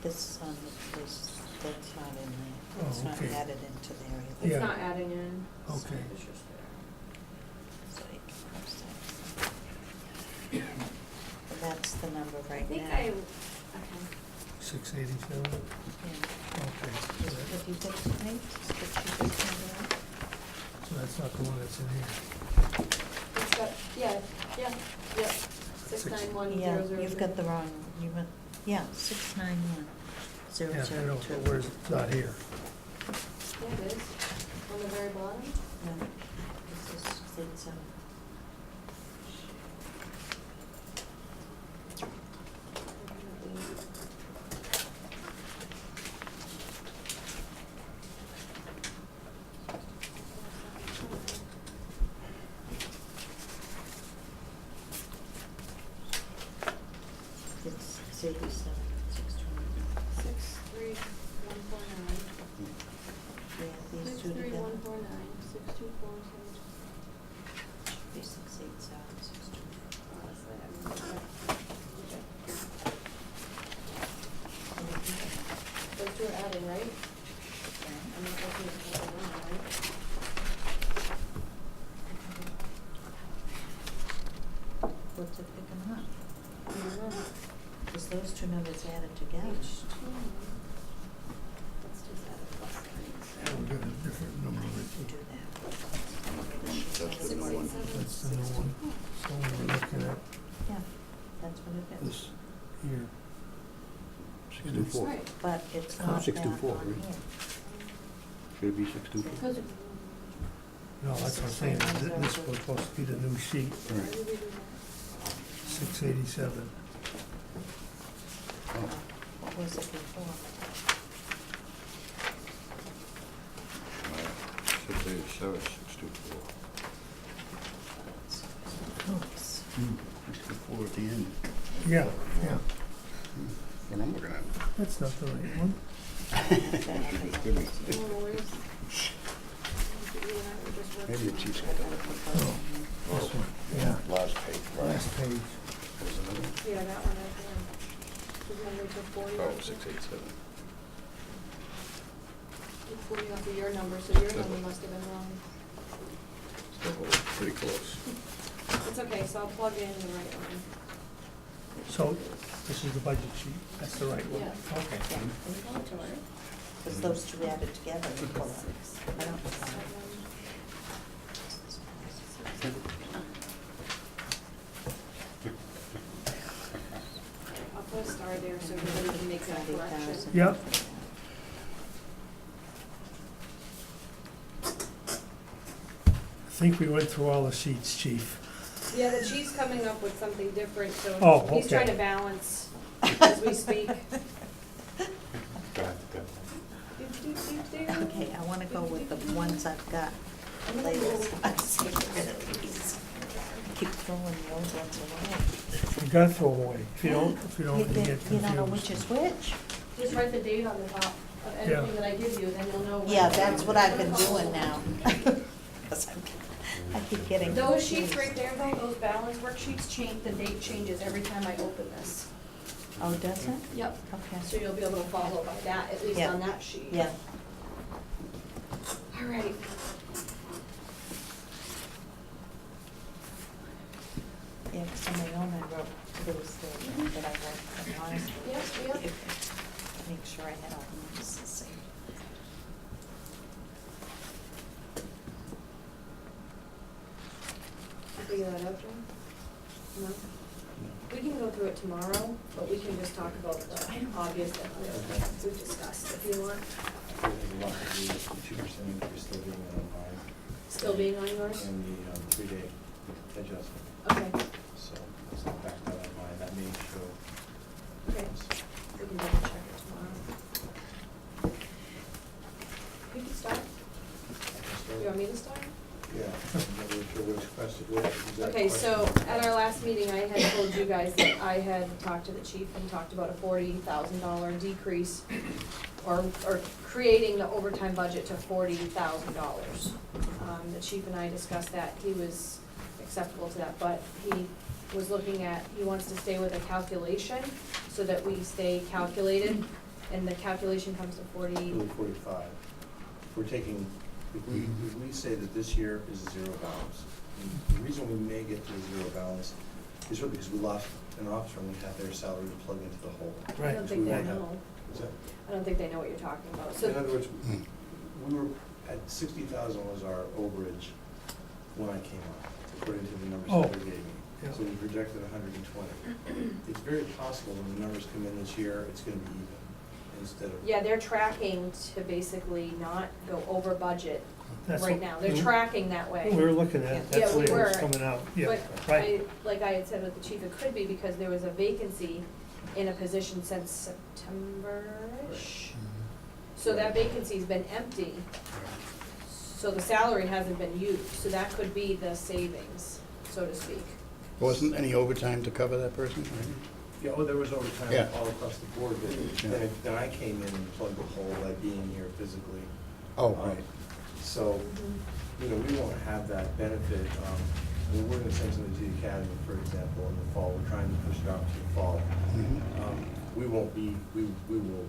This on the police, that's not in there. Oh, It's not okay. added into there either. Yeah. It's not adding in. Okay. It's just there. So you can post that. But that's the number I right think now. okay. 687? Yeah. Okay. Is it what you think tonight? Is that you just handed out? So that's not the one that's in here. It's got, yeah. 69100. Yeah, you've got the wrong, you went, yeah, 691 Yeah, I know, 002. but where's, it's not here. Yeah, it is. On the very bottom. No, this is 687. It's 87, 629. 63149. Yeah, these two together. 63149. 6247. Should be 687, 629. Honestly, I mean, okay. Those two are adding, right? I'm not looking at the other one, right? What's it picking up? I don't know. Because those two numbers added together. Let's just add a plus sign. Yeah, we got a different number. Do that. That's the new one. That's the new one. So we're looking at Yeah, that's what it is. This, here. 624. Right. But it's Oh, not that 624, on right? here. Should it be 624? Because it- No, that's what I'm saying. This was supposed to be the new sheet, why Right. did we do that? 687. Oh, What was it before? 687, 624. Oops. 624 at the end. Yeah, yeah. What I'm looking at. That's not the right one. Could be. Oh, where's- You and I were just working Maybe on it's it. each I gotta put those Oh. in there. This one, yeah. Last page, right. Last page. There's another one. Yeah, that one right there. Is number to 40. Oh, 687. It's 40 off of your number, so your number must have been wrong. Still pretty close. It's okay, so I'll plug in the right one. So this is the budget sheet. That's the right one? Yeah. Okay. Because those two added together equal it. I don't know. I'll put a star there so everybody can make that correction. 20,000. Yep. I think we went through all the sheets, chief. Yeah, the chief's coming up with something different, so Oh, he's okay. trying to balance as we speak. Okay, I wanna go with the ones I've got latest. I'm sick of these. Keep throwing the old ones away. You gotta throw them away. If you don't, you You get don't know which confused. is which? Just write the date on the top of anything that I give you, then you'll know. when- Yeah, that's what I've been doing now. 'Cause I keep getting. Those sheets confused. right there, though, those balance worksheets change, the date changes every time I open this. Oh, does it? Yep. So Okay. you'll be able to follow by that, at least Yeah. on that sheet. Yeah. All right. Yeah, because on my own I wrote, there was the, that I wrote from last week. Yep, yep. Make sure I had all the ones the same. Figure that out, Jen? No? We can go through it tomorrow, but we can just talk about the obvious that we've discussed, if you want. There's a lot of the 2% increase still being on mine, Still being on yours? and the 3-day adjustment. Okay, So let's not back that on mine, that may show. okay. We can double check it tomorrow. You can start. You want me to start? Yeah, I'm not really sure which question, what exact Okay, so question. at our last meeting, I had told you guys that I had talked to the chief and talked about a $40,000 decrease or creating the overtime budget to $40,000. The chief and I discussed that. He was acceptable to that, but he was looking at, he wants to stay with a calculation so that we stay calculated And the calculation comes to 40, Really 45. We're taking, if we say that this year is a zero balance, and the reason we may get to a zero balance is really because we lost an officer and we had their salary to plug into the hole. I Right. don't think they Right. know. Is that? I don't think they know what you're talking about, In so, other words, we were at 60,000 was our overage when I came on, according to the numbers Oh. that they gave me. Yeah. So we projected 120. It's very possible when the numbers come in this year, it's gonna be even instead of. yeah, they're tracking to basically not go over budget That's right what now. They're we- tracking that way. We were looking at, Yeah. it. that's Yeah, the we way it was were. coming out, yeah, But right. like I had said with the chief, it could be because there was a vacancy in a position since September-ish. So that vacancy's been empty, so the salary hasn't been used, so that could be the savings, so to speak. Wasn't any overtime to cover that person? Yeah, oh, there was overtime Yeah. all across the board, but then I came in and plugged the hole by being here physically. Oh, Um, right. So, you know, we won't have that benefit. I mean, we're gonna send somebody to the academy, for example, in the fall. We're trying to push it out to the fall. Mhm. We won't be, we will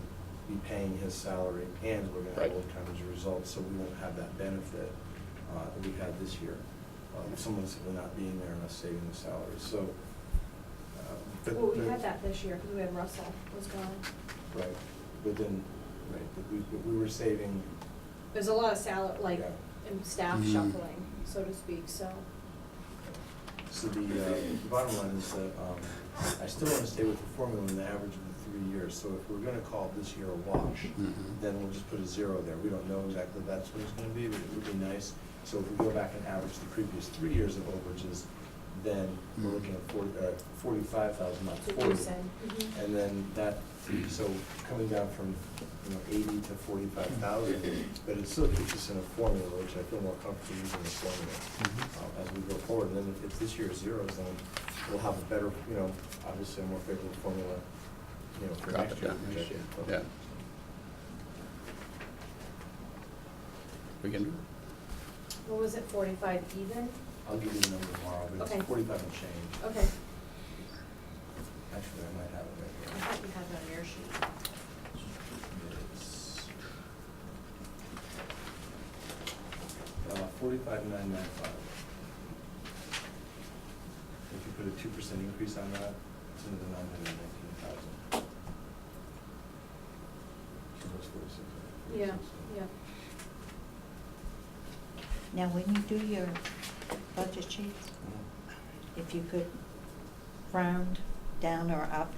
be paying his salary and we're gonna have Right. overtime as a result, so we won't have that benefit that we had this year. Someone simply not being there and us saving the salary, so. Well, we had that this year, because we had Russell was gone. Right, but then, right, but we were saving, There's a lot of like, Yeah. and staff Mhm. shuffling, so to speak, so. so the bottom line is that I still want to stay with the formula in the average of the 3 years. So if we're going to call this year a wash, Mhm. then we'll just put a zero there. We don't know exactly if that's what it's going to be, but it would be nice. So if we go back and average the previous 3 years of overages, then we're Mhm. looking at 45,000, not That's what 40. you said. Mhm. And then that, so coming down from, 80 to 45,000, but it still keeps us in a formula, which I feel more comfortable using the formula as we go forward. And then if this year is zeros, then we'll have a better, obviously a more favorable formula, for Got next it, year. yeah, next projected. year, yeah. We can do it. What was it, 45 even? I'll give you the number tomorrow, but Okay. it's 45 and change. Okay, Actually, I might have it right I here. thought you had it on your sheet. It's 45,995. If you put a 2% increase on that, it's another 919,000. So that's 46. Yeah, yeah. Now, when you do your budget sheets, if you could round down or up,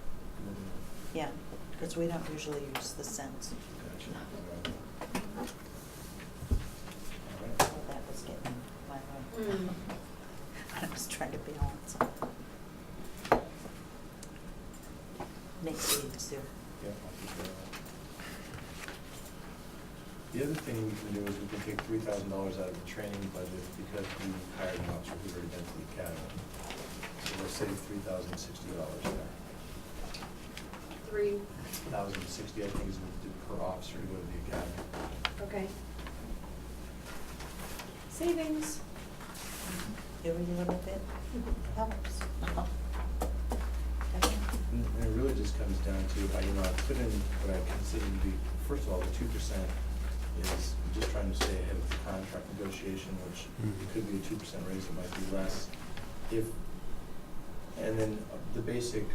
yeah, because we don't usually use the cents. Gotcha. So that was getting my way. I was trying to balance. Makes it easier. Yeah, I'll keep that. The other thing we can do is we can take $3,000 out of the training budget because we hired an officer who's already been to the academy. So we'll save $3,060 there. 3, $1,060, I think, is what we did per officer to go to the academy. okay. Savings. Every little bit helps. And it really just comes down to, I put in what I consider to be, first of all, the 2% is just trying to stay ahead of the contract negotiation, which it could be a 2% raise, it might be less. And then the basic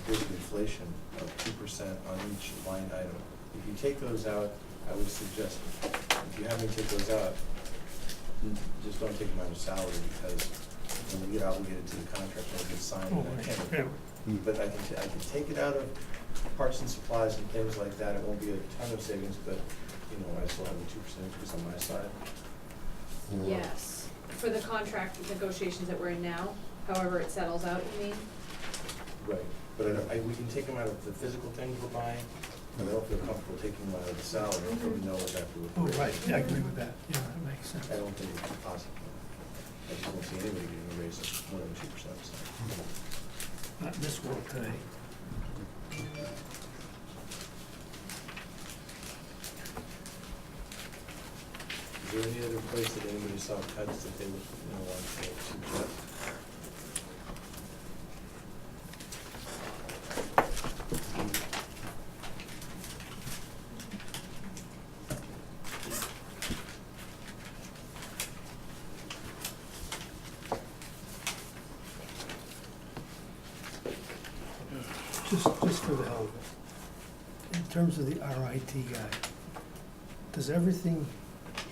inflation of 2% on each line item. If you take those out, I would suggest, if you have me take those out, just don't take them out of salary because when we get obligated to the contract, when it gets signed, Oh, I right, can't. yeah. But I can take it out of parts and supplies and things like that. It won't be a ton of savings, but, I still have a 2% increase on my side. Yes, for the contract negotiations that we're in now, however it settles out, you mean? Right, but we can take them out of the physical things we're buying, but I don't feel comfortable taking them out of the salary until we know exactly what. Oh, right, yeah, I agree with that, yeah, that makes sense. I don't think it's possible. I just don't see anybody getting a raise of more than 2%. Not in this world today. Is there any other place that anybody saw cuts that they would, want to suggest? just for the hell of it, in terms of the RIT guy, does everything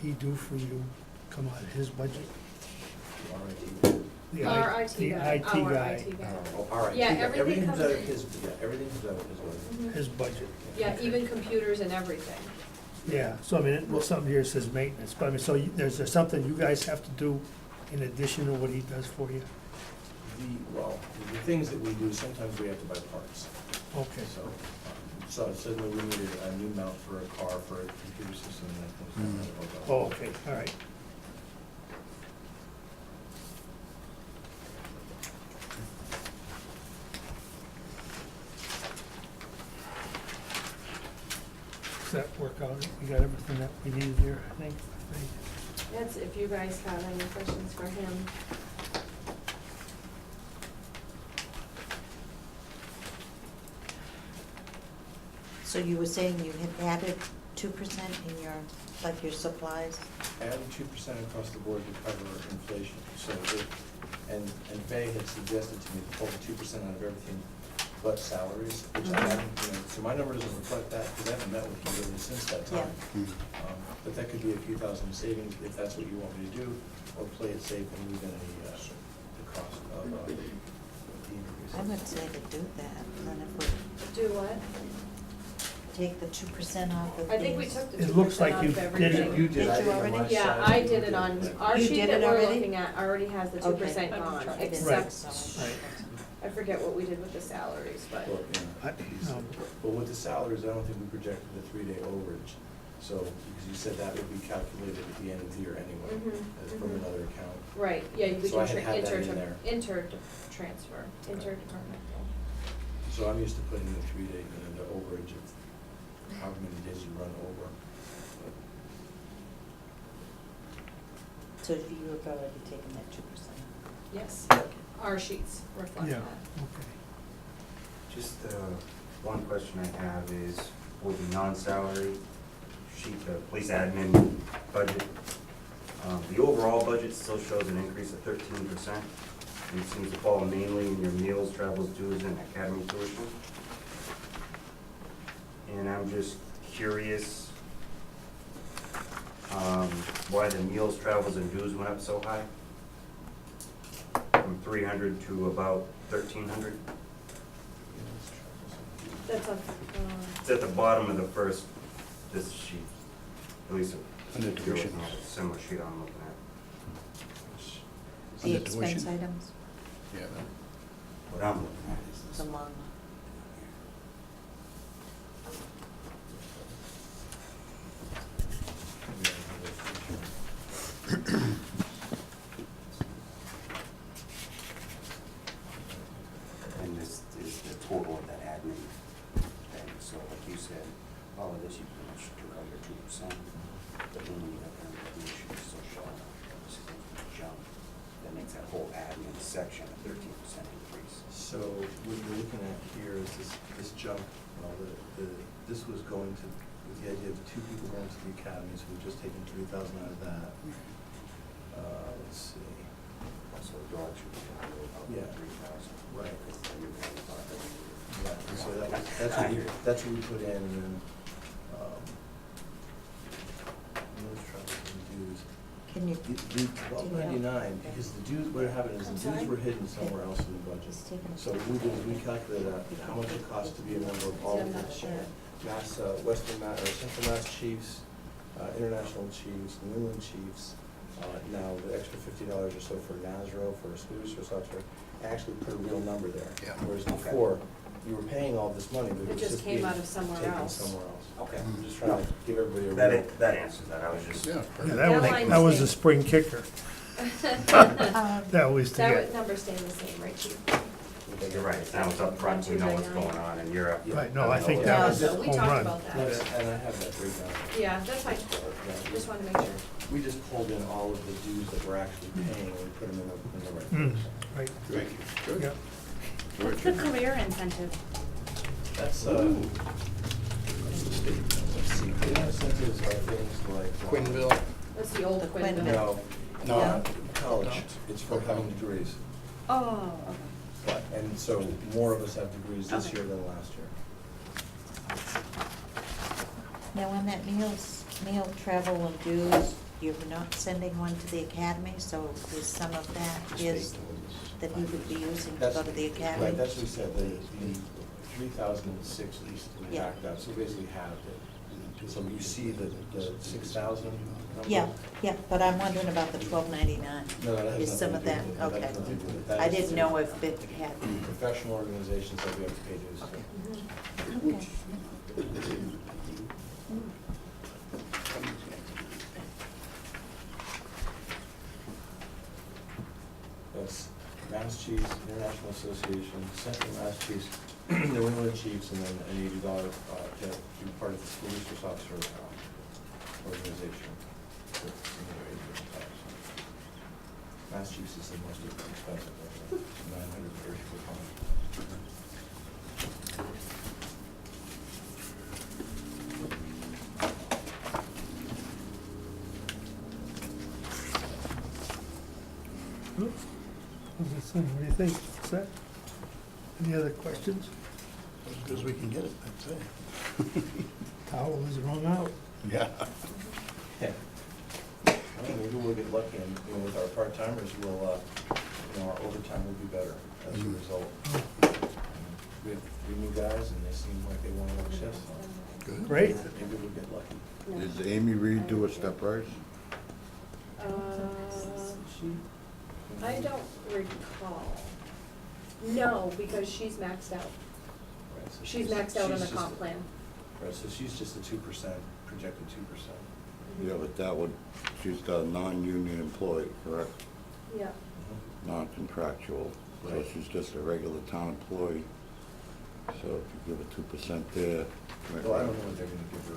he do for you come out of his budget? RIT. The Our I- IT the guy, IT our guy, IT guy. Oh, all right. Yeah, See, everything comes comes- out of his, yeah, everything comes out of his budget. Mhm. his budget. Yeah, even computers and everything. Yeah, so I mean, well, something here says maintenance, but I mean, so there's something you guys have to do in addition to what he does for you? Well, the things that we do, sometimes we have to buy parts. Okay, So suddenly we needed a new mount for a car, for a computer system, and that comes out of our oh, budget. okay, all right. Does that work out? We got everything that we needed there, I think. That's if you guys have any questions for him. So you were saying you had added 2% in your, like your supplies? Adding 2% across the board to cover inflation. So and Faye had suggested to me to pull the 2% out of everything but salaries, which I haven't, so my number doesn't reflect that, because I haven't met with you really since that time. But that could be a few thousand savings if that's what you want me to do, or play it safe and leave in the cost of the increase. I would say to do that, and then if we Do what? take the 2% off of I think we these- took the It 2% looks like out you of did everything. it. You did, I Did you did on already? my Yeah, side. I did it on, our You sheet did that it we're already? looking at already has the 2% Okay. gone, I didn't except, think so. Right. I forget what we did with the salaries, but. Well, I- no. But with the salaries, I don't think we projected the 3-day overage. So, because you said that would be calculated at the end of the year anyway, as from mhm. another account. Right, yeah, we So I can had that in there. inter-transfer, interdepartmental. So I'm used to putting the 3-day, the overage of however many days you run over. So you have already taken that 2%? Yes, our sheets reflect Yeah, that. okay. Just one question I have is for the non-salary sheet, the police admin budget. The overall budget still shows an increase of 13%. And it seems to fall mainly in your meals, travels, dues, and academy tuition. And I'm just curious why the meals, travels, and dues went up so high? From 300 to about 1,300? That's on, It's at the bottom of the first, this sheet, at least. Under if you're looking tuition. at a similar sheet I'm looking at. The Under expense tuition? items, Yeah, What I'm looking at is the this. long, And this is the total of that admin thing, so like you said, all of this you pretty much took out your 2%, but then when you got down to the commission, it's still showing a significant jump. That makes that whole admin section a 13% increase. So what you're looking at here is this jump, this was going to, with the idea of 2 people going to the academy, so we've just taken 3,000 out of that. Let's see. So the dog should be about Yeah. 3,000. Right. Because then you're paying about every year. Yeah, so that's what we put in, and then, those travels and dues. can you, The 1299, because the dues, what happened is I'm the sorry? dues were hidden somewhere else in the budget. It's taken a So what we did is we calculated out how much it costs to be a member of all I'm of not the sure. Mass, Western Mass, or Central Mass Chiefs, International Chiefs, New England Chiefs. Now, the extra $50 or so for NASRO, for a spouse or software, actually put a real number there. Yeah. Whereas Okay. before, you were paying all this money, but It it was just just came being out of somewhere taken else. somewhere else. Okay. I'm just trying to give everybody a real. That answers that, I was just. yeah. Yeah, perfect. that was a spring kicker. That always to That get. would, number staying the same, right, Chief? Yeah, you're right, now it's up front, we know what's going on, and you're up. Right, no, I think Yeah, that was so home we talked run. about that. Yes, and I have that breakdown. Yeah, that's fine, just wanted to make sure. We just pulled in all of the dues that we're actually paying, and we put them in the right Mm, place. right, Thank you. Good. yeah. What's the career incentive? That's, let's see, career incentives are things like. Quinville, That's the old The Quinn. Quinn. No, No. college, it's for having degrees. Oh, okay. And so more of us have degrees this Okay. year than last year. Now, on that meal, travel and dues, you're not sending one to the academy, so is some of that is that he would be using to go to the academy? Right, that's what we said, the 3,060 we Yeah. backed up, so basically halved it. So you see the 6,000 number? Yeah, yeah, but I'm wondering about the $12.99. No, that has Is some of that, nothing to do with it. That okay. has nothing to do with it. That I is didn't know if it had. Professional organizations that we have to pay dues to. Okay. That's Mass Chiefs, International Association, Central Mass Chiefs, New England Chiefs, and then an $80 to be part of the school resource officer organization. Mass Chiefs is the most expensive, 930 per pound. Oops. How's this thing? What do you think? What's that? Any other questions? As good as we can get it, that's it. Towel is wrung out. Yeah. Yeah. Well, maybe we'll get lucky and, with our part-timers, we'll, our overtime will be better as a result. We have 3 new guys and they seem like they want to work shifts, so Good. Great. maybe we'll get lucky. Did Amy Reed do a step rise? I don't recall. No, because she's maxed out. Right, so She's maxed out on the she's just comp a- plan. Right, so she's just a 2%, projected 2%. Yeah, but that would, she's a non-union employee, correct? Yeah. Non-contractual, so Right. she's just a regular town employee. So if you give her 2% there. Well, I don't know what they're gonna give her,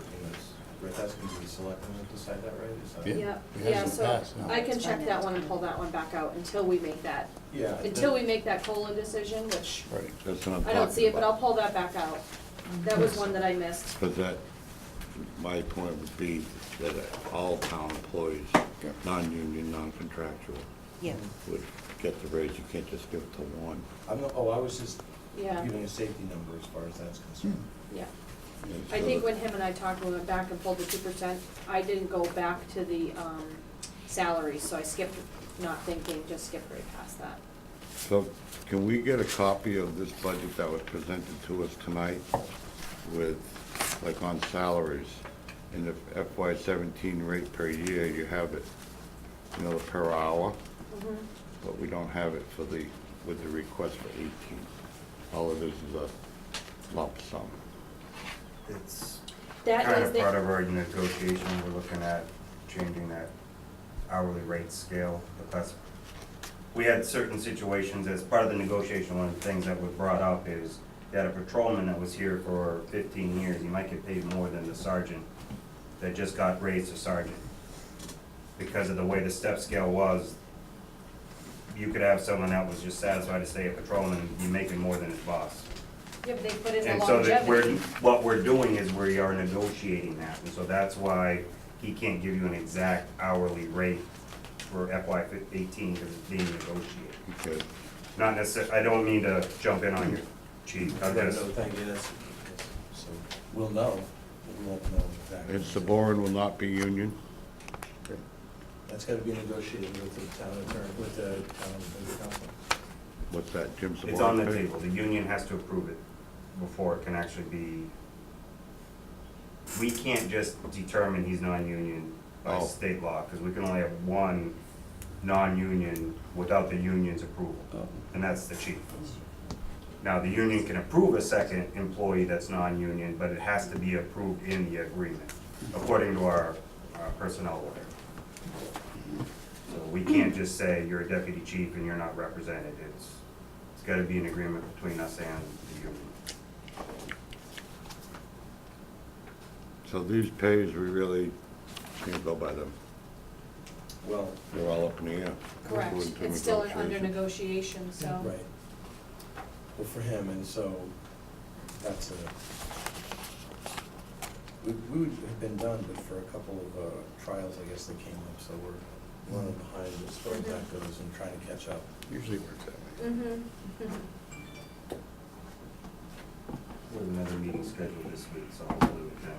right, that's gonna be selectmen that decide that, right? Is that- Yeah. Yeah, It yeah, hasn't so passed, no. I can check that one and pull that one back out until we make that, Yeah. until we make that COLA decision, which Right, that's what I'm I don't see it, but I'll talking pull that back out. That was one that I missed. Because that, my point would be that all town employees, Yeah. non-union, non-contractual, Yeah, would get the raise. You can't just give it to one. I was just Yeah, giving a safety number as far as that's concerned. yeah. And I so think that- when him and I talked, we went back and pulled the 2%, I didn't go back to the, salaries, so I skipped, not thinking, just skipped right past that. So can we get a copy of this budget that was presented to us tonight with, like on salaries? In the FY17 rate per year, you have it, per hour, but we don't have it for with the request for 18. All it is a lump sum. It's That kind is of the. part of our negotiation, we're looking at changing that hourly rate scale. Because we had certain situations, as part of the negotiation, one of the things that was brought up is you had a patrolman that was here for 15 years, he might get paid more than the sergeant that just got raised to sergeant. Because of the way the step scale was, you could have someone that was just satisfied to stay a patrolman and be making more than his boss. Yeah, but they put in the And so that longevity. what we're doing is we are negotiating that, and so that's why he can't give you an exact hourly rate for FY18, because it's being negotiated. Okay. Not necessarily, I don't mean to jump in on you, chief, I'm No, just, thank you, so we'll know, but we won't know exactly. And Saborin will not be union? That's gotta be negotiated with the town attorney, with the town council. What's that, Jim Saborin? it's on the pay? table, the union has to approve it before it can actually be. We can't just determine he's non-union by Oh. state law, because we can only have one non-union without the union's approval, Oh. and that's the chief. Now, the union can approve a second employee that's non-union, but it has to be approved in the agreement, according to our personnel order. So we can't just say you're a deputy chief and you're not represented, it's gotta be an agreement between us and the union. So these pays, we really can't go by them. Well, They're all up in the air. Correct, According to it's still under negotiations. negotiation, so. right. Well, for him, and so that's we would have been done, but for a couple of trials, I guess, that came up, so we're running behind as far as that goes and trying to catch up. Usually works that way. Mm-hmm. We have another meeting scheduled this week, so hopefully we can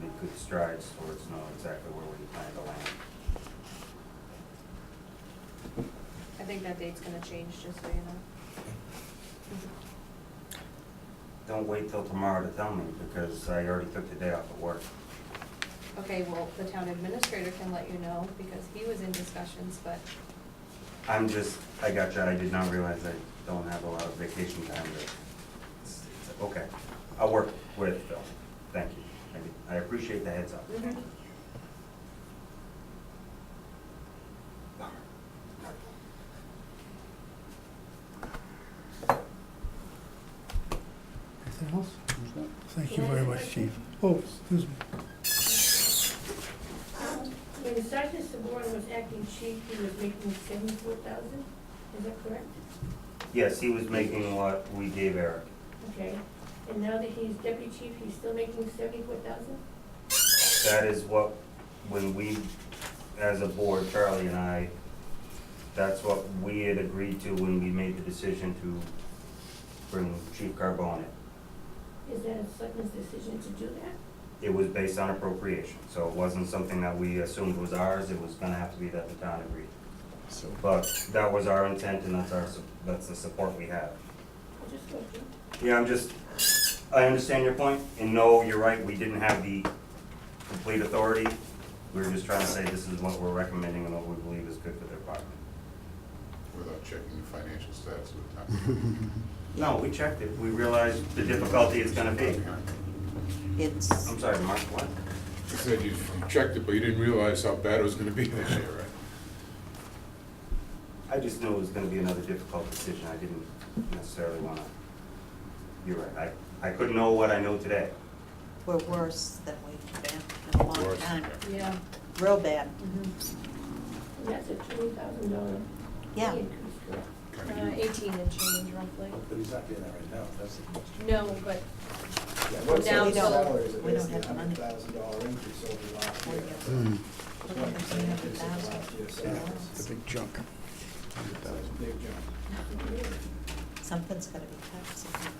make good strides towards knowing exactly where we plan to land. I think that date's gonna change, just so you know. Don't wait till tomorrow to tell me, because I already took the day off of work. Okay, well, the town administrator can let you know, because he was in discussions, but, I got you, I did not realize I don't have a lot of vacation time okay. I'll work with Phil, thank you. I appreciate the heads up. mhm. Anything else? Thank you very much, Chief. Oh, excuse me. When Sergeant Saborn was acting chief, he was making 74,000, is that correct? Yes, he was making what we gave Eric. Okay, and now that he's deputy chief, he's still making 74,000? That is what, when we, as a board, Charlie and I, that's what we had agreed to when we made the decision to bring Chief Carbone in. Is that a selectman's decision to do that? It was based on appropriation, so it wasn't something that we assumed was ours, it was gonna have to be that the town agreed. So, But that was our intent and that's the support we have. I just want to. Yeah, I understand your point, and no, you're right, we didn't have the complete authority. We were just trying to say this is what we're recommending and what we believe is good for the department. Without checking the financial status of the town. No, we checked it, we realized the difficulty it's gonna be. It's, I'm sorry, Mark, what? You said you checked it, but you didn't realize how bad it was gonna be this year, right? I just knew it was gonna be another difficult decision, I didn't necessarily wanna, you're right, I couldn't know what I know today. we're worse than we've been in a long Worse. time. Yeah. Real bad. Mhm. And that's a $20,000 Yeah. increase, correct? 18 and change roughly. but he's not getting that right now, that's the question. No, but Yeah, We're what's down the to- salary is we don't have the money. $100,000 increase over last year. Mm, We're looking at 300,000. Last year's Yeah. salaries. it's a big chunk. That's a big jump. Something's gotta be cut. something.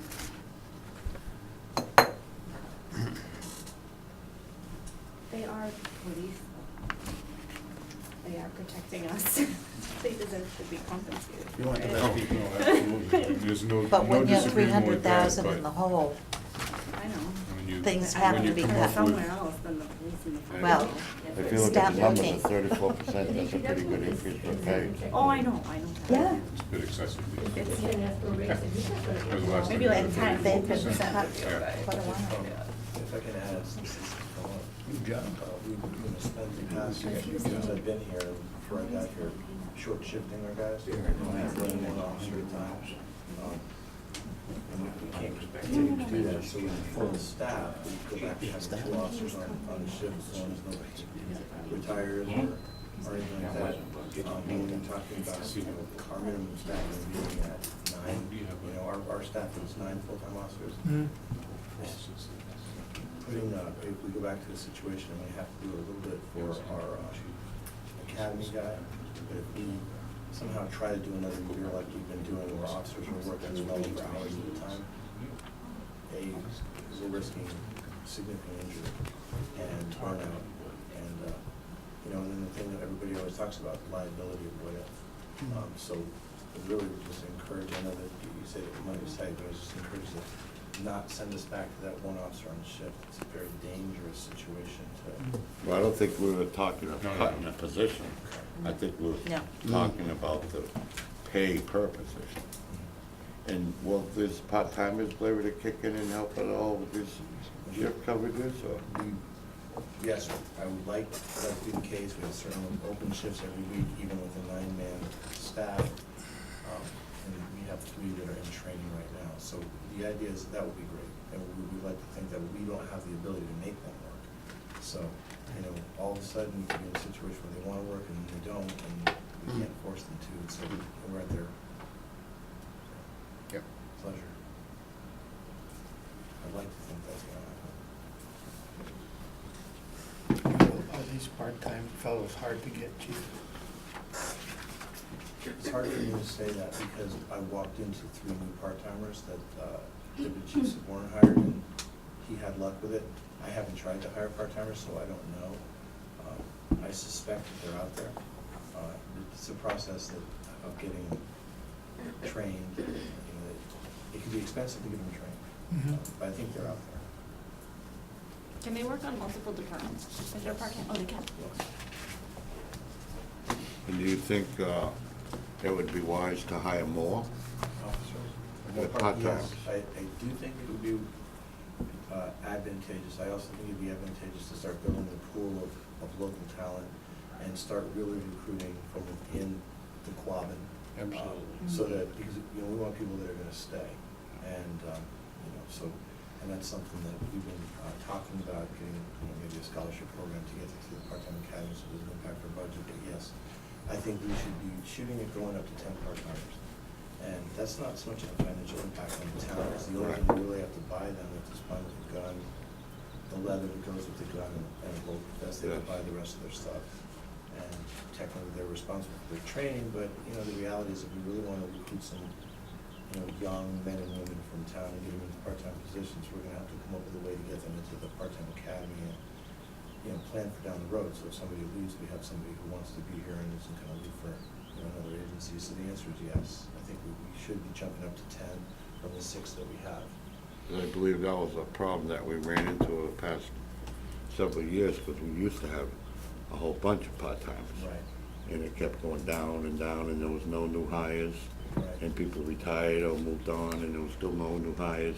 They are police. They are protecting us. They deserve to be compensated. You want the for best it. people. No, absolutely. There's no, But no when you're disagreement with that, 300,000 in the but hole, I know. when you, things I have when to you be come cut. up with, Somewhere else than the police and the fire. Well, If you look Stop at the numbers, looking. at 34%, that's a pretty good increase for pay. Oh, I know. that. yeah. it's a bit excessive. If he's gonna ask for a raise, then he's not gonna. That was the last Maybe time. like 10, They've been 15%. cut Yeah. quite a while. If I can add, since this is going on, Good job. we've spent the past few years I've been here, before I got here, short shifting our guys. Running one officer at a time. And we can't continue to do that, so with the full staff, we go back to having two officers on the shift, as long as nobody retires or anything like that. We've been talking about, our minimum staff is being at 9, our staff is 9 full-time officers. Mm. Putting, if we go back to the situation, we have to do a little bit for our academy guy, but if we somehow try to do another year like we've been doing, where officers are working 12 hours at a time, we're risking significant injury and burnout, and, and then the thing that everybody always talks about, the liability of what if. So I really would just encourage, I know that you say it might be safe, but I just encourage to not send us back to that one officer on the shift. It's a very dangerous situation to. Well, I don't think we were talking of No, no, cutting no. a position. I think we were No. talking about the pay per position. And will these part-timers be able to kick in and help at all with these shift coverages, or? Yes, I would like that to be the case. We have certain open shifts every week, even with a 9-man staff. And we have 3 that are in training right now. So the idea is that would be great. And we'd like to think that we don't have the ability to make them work. So, all of a sudden, you can be in a situation where they want to work and they don't, and we can't force them to. And so we're at their Yep. pleasure. I'd like to think that's going to happen. Are these part-time fellows hard to get, Chief? It's hard for me to say that because I walked into 3 new part-timers that Deputy Chief Saborn hired, and he had luck with it. I haven't tried to hire part-timers, so I don't know. I suspect that they're out there. It's a process of getting trained. You know, it can be expensive to get them trained, but I think they're out there. Can they work on multiple departments? Is there part-time? Oh, they can. And do you think it would be wise to hire more? Officers? The part-timers. Yes, I do think it would be advantageous. I also think it'd be advantageous to start building the pool of local talent and start really recruiting from within the Quabbin. Absolutely. So that, because, you know, we want people that are gonna stay. And, you know, so, and that's something that we've been talking about, getting, you know, maybe a scholarship program to get to the part-time academy so it doesn't impact our budget. But yes, I think we should be shooting at going up to 10 part-timers. And that's not so much of a financial impact on the town, it's the only thing we really have to buy them with the sponge, the gun, the leather that goes with the gun, and a bullet vest. They have to buy the rest of their stuff. And technically, they're responsible for their training, but, you know, the reality is if we really want to recruit some, you know, young men and women from town and get them into part-time positions, we're gonna have to come up with a way to get them into the part-time academy and, you know, plan for down the road. So if somebody leaves, we have somebody who wants to be here and isn't gonna leave for, you know, another agency. So the answer is yes. I think we should be jumping up to 10 from the 6 that we have. I believe that was a problem that we ran into over the past several years, because we used to have a whole bunch of part-timers. Right. And it kept going down and down, and there was no new hires. Right. And people retired or moved on, and there was still no new hires.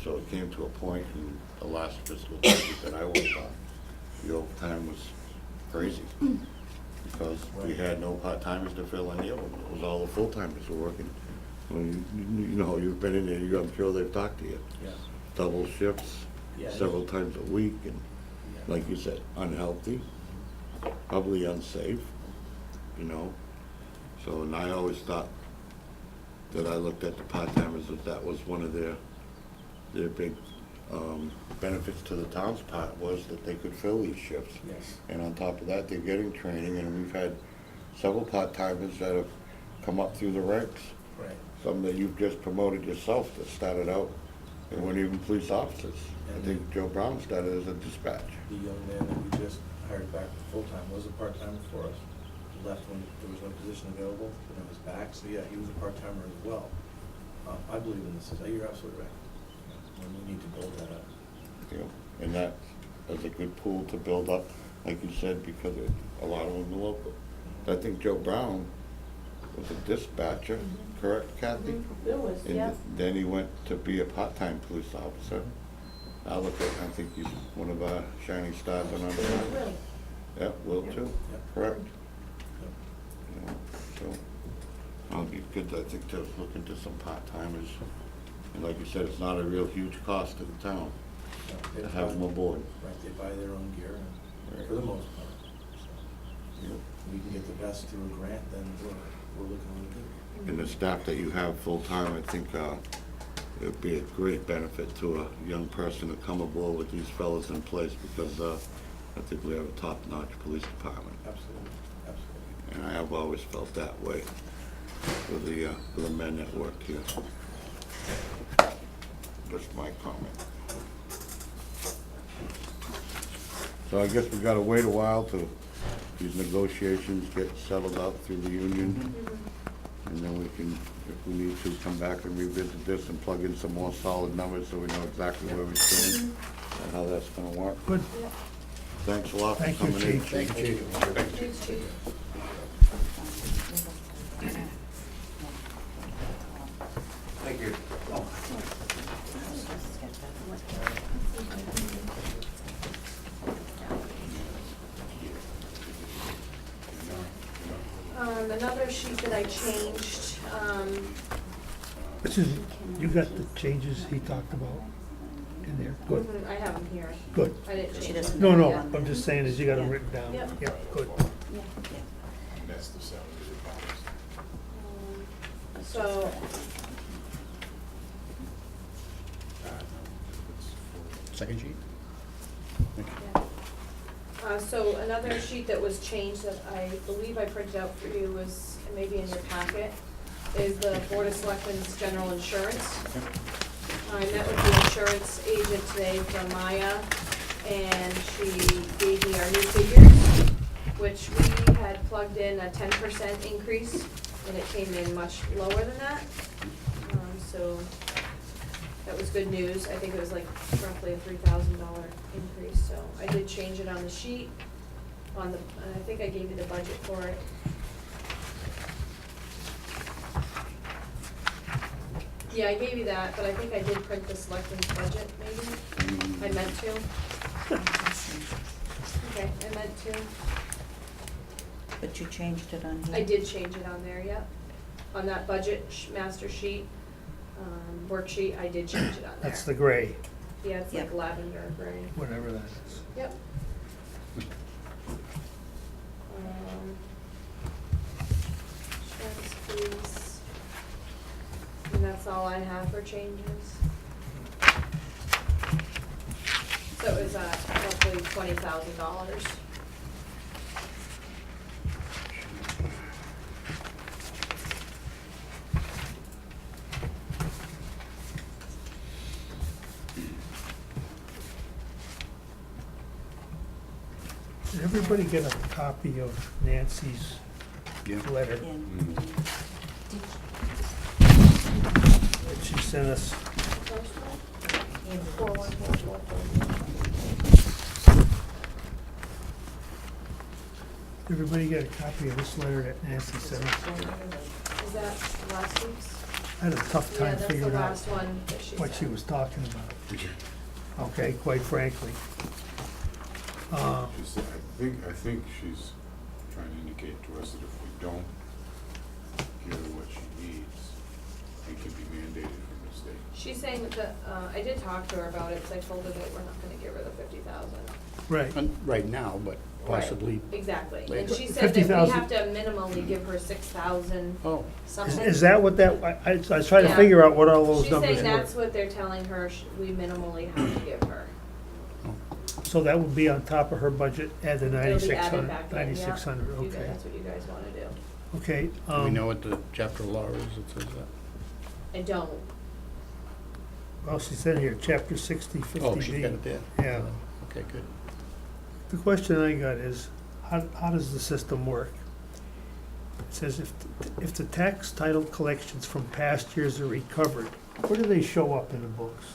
So it came to a point in the last fiscal budget that I worked on, the overtime was crazy. Because we had no part-timers to fill any of them. It was all the full-timers who were working. Well, you know, you've been in there, I'm sure they've talked to you. Yeah. Double shifts, Yeah. several times a week, and Yeah. like you said, unhealthy, probably unsafe, you know? So, and I always thought that I looked at the part-timers as that was one of their big benefits to the town's part, was that they could fill these shifts. Yes. And on top of that, they're getting training, and we've had several part-timers that have come up through the ranks. Right. Some that you've just promoted yourself that started out, and weren't even police officers. I think Joe Brown started as a dispatch. The young man that we just hired back full-time was a part-timer for us. He left when there was no position available, but it was back, so yeah, he was a part-timer as well. I believe in this, you're absolutely right. And we need to build that up. You know, and that is a good pool to build up, like you said, because a lot of them are local. I think Joe Brown was a dispatcher, correct, Kathy? Bill was, And yeah. then he went to be a part-time police officer. I look at, I think he's one of our shining stars on our side. Really? Yeah, Will too, Yep. correct. Yep. You know, so, I'll be good, I think, to look into some part-timers. And like you said, it's not a real huge cost to the town So they to have them buy- aboard. Right, they buy their own gear, and Right. for the most part. So, You know, if we can get the best through a grant, then we're looking really good. and the staff that you have full-time, I think, it would be a great benefit to a young person to come aboard with these fellows in place, because, I think we have a top-notch police department. Absolutely, absolutely. And I have always felt that way for the men that work here. Just my comment. So I guess we gotta wait a while till these negotiations get settled out through the union. And then we can, if we need to, come back and revisit this and plug in some more solid numbers so we know exactly where we stand and how that's gonna work. Good. Thanks a lot for Thank you, coming in. Chief. Thank you. Thanks, Chief. Thank you. Another sheet that I changed, This is, you got the changes he talked about in there? Good, I have them here. good. I didn't change She them. doesn't No, no, Yeah. I'm just saying is you got them written down. Yep. Yeah, good. Yeah. And that's the salary department. So, Second sheet? so another sheet that was changed that I believe I printed out for you was and maybe in your packet, is the Board of Selectmen's general insurance. I met with the insurance agent today from Maya, and she gave me our new figures, which we had plugged in a 10% increase, and it came in much lower than that. So that was good news. I think it was like roughly a $3,000 increase, so I did change it on the sheet, and I think I gave you the budget for it. Yeah, I gave you that, but I think I did print the selectmen's budget, maybe? I meant to. Okay, I meant to. But you changed it on here? I did change it on there, yep. On that budget master sheet, worksheet, I did change it on there. That's the gray, Yeah, it's like Yep. lavender gray. whatever that is. Yep. Insurance fees. And that's all I have for changes. So it was roughly $20,000. Did everybody get a copy of Nancy's letter Yeah. that she sent us? First one? Yeah. 41444. Everybody get a copy of this letter that Nancy sent us? Is that last week's? I had a tough Yeah, time that's the figuring out last one that she what she sent. was talking about. Okay, quite frankly. I think she's trying to indicate to us that if we don't give her what she needs, it can be mandated from the state. She's saying that, I did talk to her about it, because I told her that we're not gonna give her the 50,000. Right. Right now, but possibly, Right, exactly, and later. she said that we 50,000. have to minimally give her 6,000 oh, something. Is that what that, I was trying to Yeah. figure out what all those She's numbers saying that's were. what they're telling her we minimally have to give her. So that would be on top of her budget, add the It'll be 9,600, added back in, yeah. 9,600, If you guys- okay. That's what you guys wanna do. Okay, do we know what the chapter law is that says that? I don't, well, she said here, chapter 60, 50B. Oh, she's got it there? Yeah. Okay, good. The question I got is, how does the system work? It says if the tax title collections from past years are recovered, where do they show up in the books?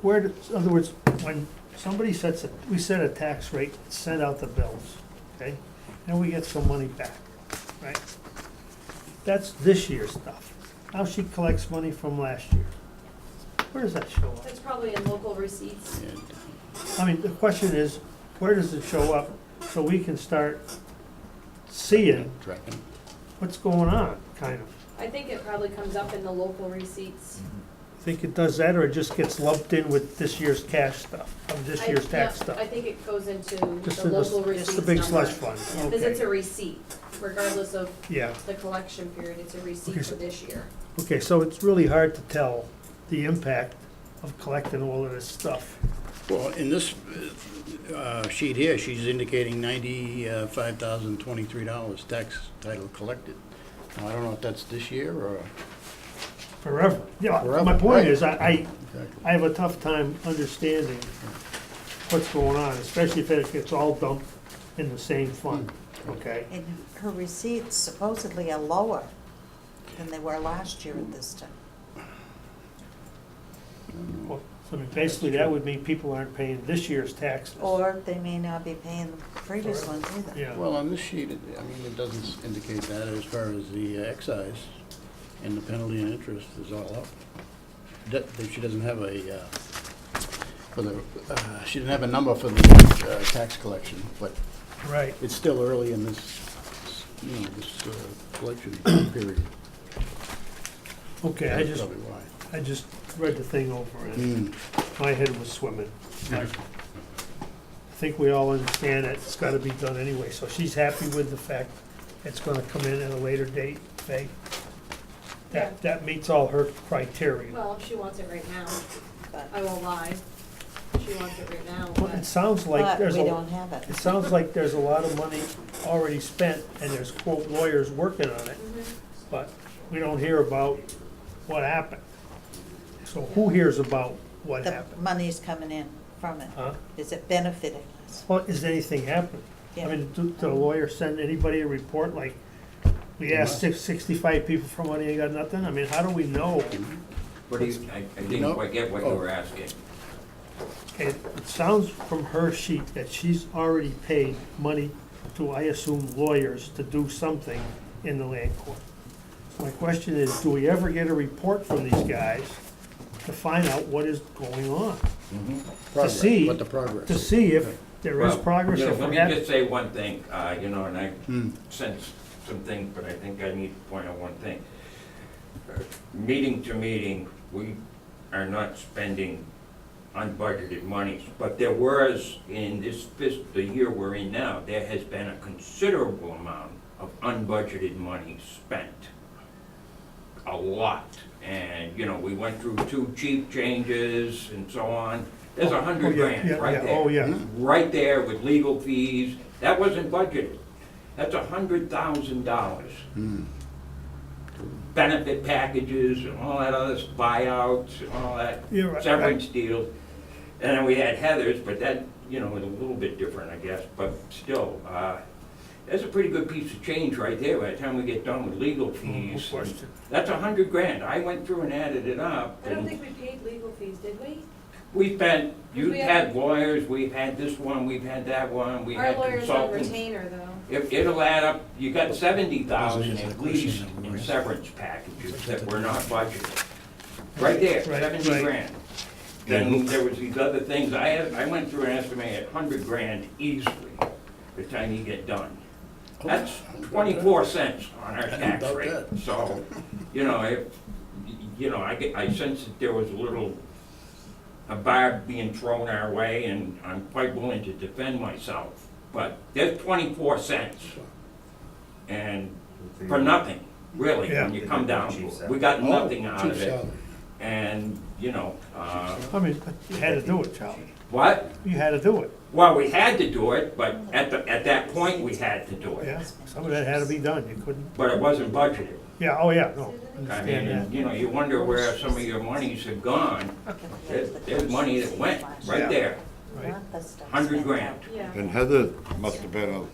In other words, when somebody we set a tax rate, send out the bills, okay? And we get some money back, right? That's this year's stuff. Now she collects money from last year. Where does that show up? it's probably in local receipts. And I mean, the question is, where does it show up so we can start seeing tracking. what's going on, kind of? I think it probably comes up in the local receipts. Think it does that, or it just gets lumped in with this year's cash stuff, of this year's tax Yeah, stuff? I think it goes into Just the local receipts Just the big slush number. fund, Because it's a okay. receipt, regardless of Yeah, the collection period, it's a receipt Okay, for so- this year. okay, so it's really hard to tell the impact of collecting all of this stuff. Well, in this sheet here, she's indicating $95,023 tax title collected. Now, I don't know if that's this year or, Forever. Yeah, Forever, my point right. is, I exactly. have a tough time understanding what's going on, especially if it gets all dumped in the same fund, okay? And her receipts supposedly are lower than they were last year at this time. Well, so I mean, basically, that would mean people aren't paying this year's taxes. Or they may not be paying the previous ones either. Yeah, Well, on this sheet, it doesn't indicate that as far as the excise and the penalty and interest is all up. She doesn't have she didn't have a number for the tax collection, but right. it's still early in this, this collection period. Okay, That's probably why. I just read the thing over and my head was swimming. I think we all understand that it's gotta be done anyway, so she's happy with the fact it's gonna come in at a later date, Faye? That meets all her criteria. Well, if she wants it right now, But I won't lie. she wants it right now, Well, it but sounds like But there's we a, don't have it. it sounds like there's a lot of money already spent, and there's quote lawyers working on it, but we don't hear about what happened. So who hears about what The happened? money's coming in from it. Huh? Is it benefiting us? Well, is anything happening? I Yeah. mean, do the lawyer send anybody a report like, we asked 65 people for money, and got nothing? I mean, how do we know? What do you, I No. didn't quite get what you Oh. were asking. It sounds from her sheet that she's already paid money to, I assume, lawyers to do something in the land court. So my question is, do we ever get a report from these guys to find out what is going on? Progress, see- what the progress To is. see if there is Well, progress, yeah, if let we're me having. just say one thing, you know, and I Hmm. sense some things, but I think I need to point out one thing. Meeting to meeting, we are not spending unbudgeted monies, but there was, in this the year we're in now, there has been a considerable amount of unbudgeted money spent. A lot. And, you know, we went through 2 chief changes and so on. There's Oh, 100 yeah, grand yeah, right yeah, there. oh, yeah. Right there with legal fees. That wasn't budgeted. That's $100,000. Hmm. Benefit packages and all that other buyouts and all that You're right, severance deals. And then we had Heather's, but that, you know, was a little bit different, I guess, but still, that's a pretty good piece of change right there by the time we get done with legal fees. No question. That's 100 grand. I went through and added it up. I don't and think we paid legal fees, did we? We've spent, you've We had have- lawyers, we've had this one, we've had that one, we Our had lawyer's on consultants. retainer though. It'll add up, you got 70,000 That's a at question least that we in raised. severance packages that were not budgeted. Right there, Right, 70 right. grand. Then there was these other things, I went through and estimated 100 grand easily by the time you get done. That's 24 cents on our tax About rate. that. So, you know, I sensed that there was a bar being thrown our way, and I'm quite willing to defend myself. But there's 24 cents, and for nothing, really, when you come down to it. We got nothing out Oh, of chief it, salary. and, you know, I mean, but you had to do it, Charlie. what? You had to do it, Well, we had to do it, but at that point, we had to do yeah. it. Some of that had to be done, you couldn't, But it wasn't budgeted. yeah, oh, yeah, no, I understand that. mean, you know, you wonder where some of your monies have gone. There's money that went right there. Right. 100 grand. Yeah. And Heather must have been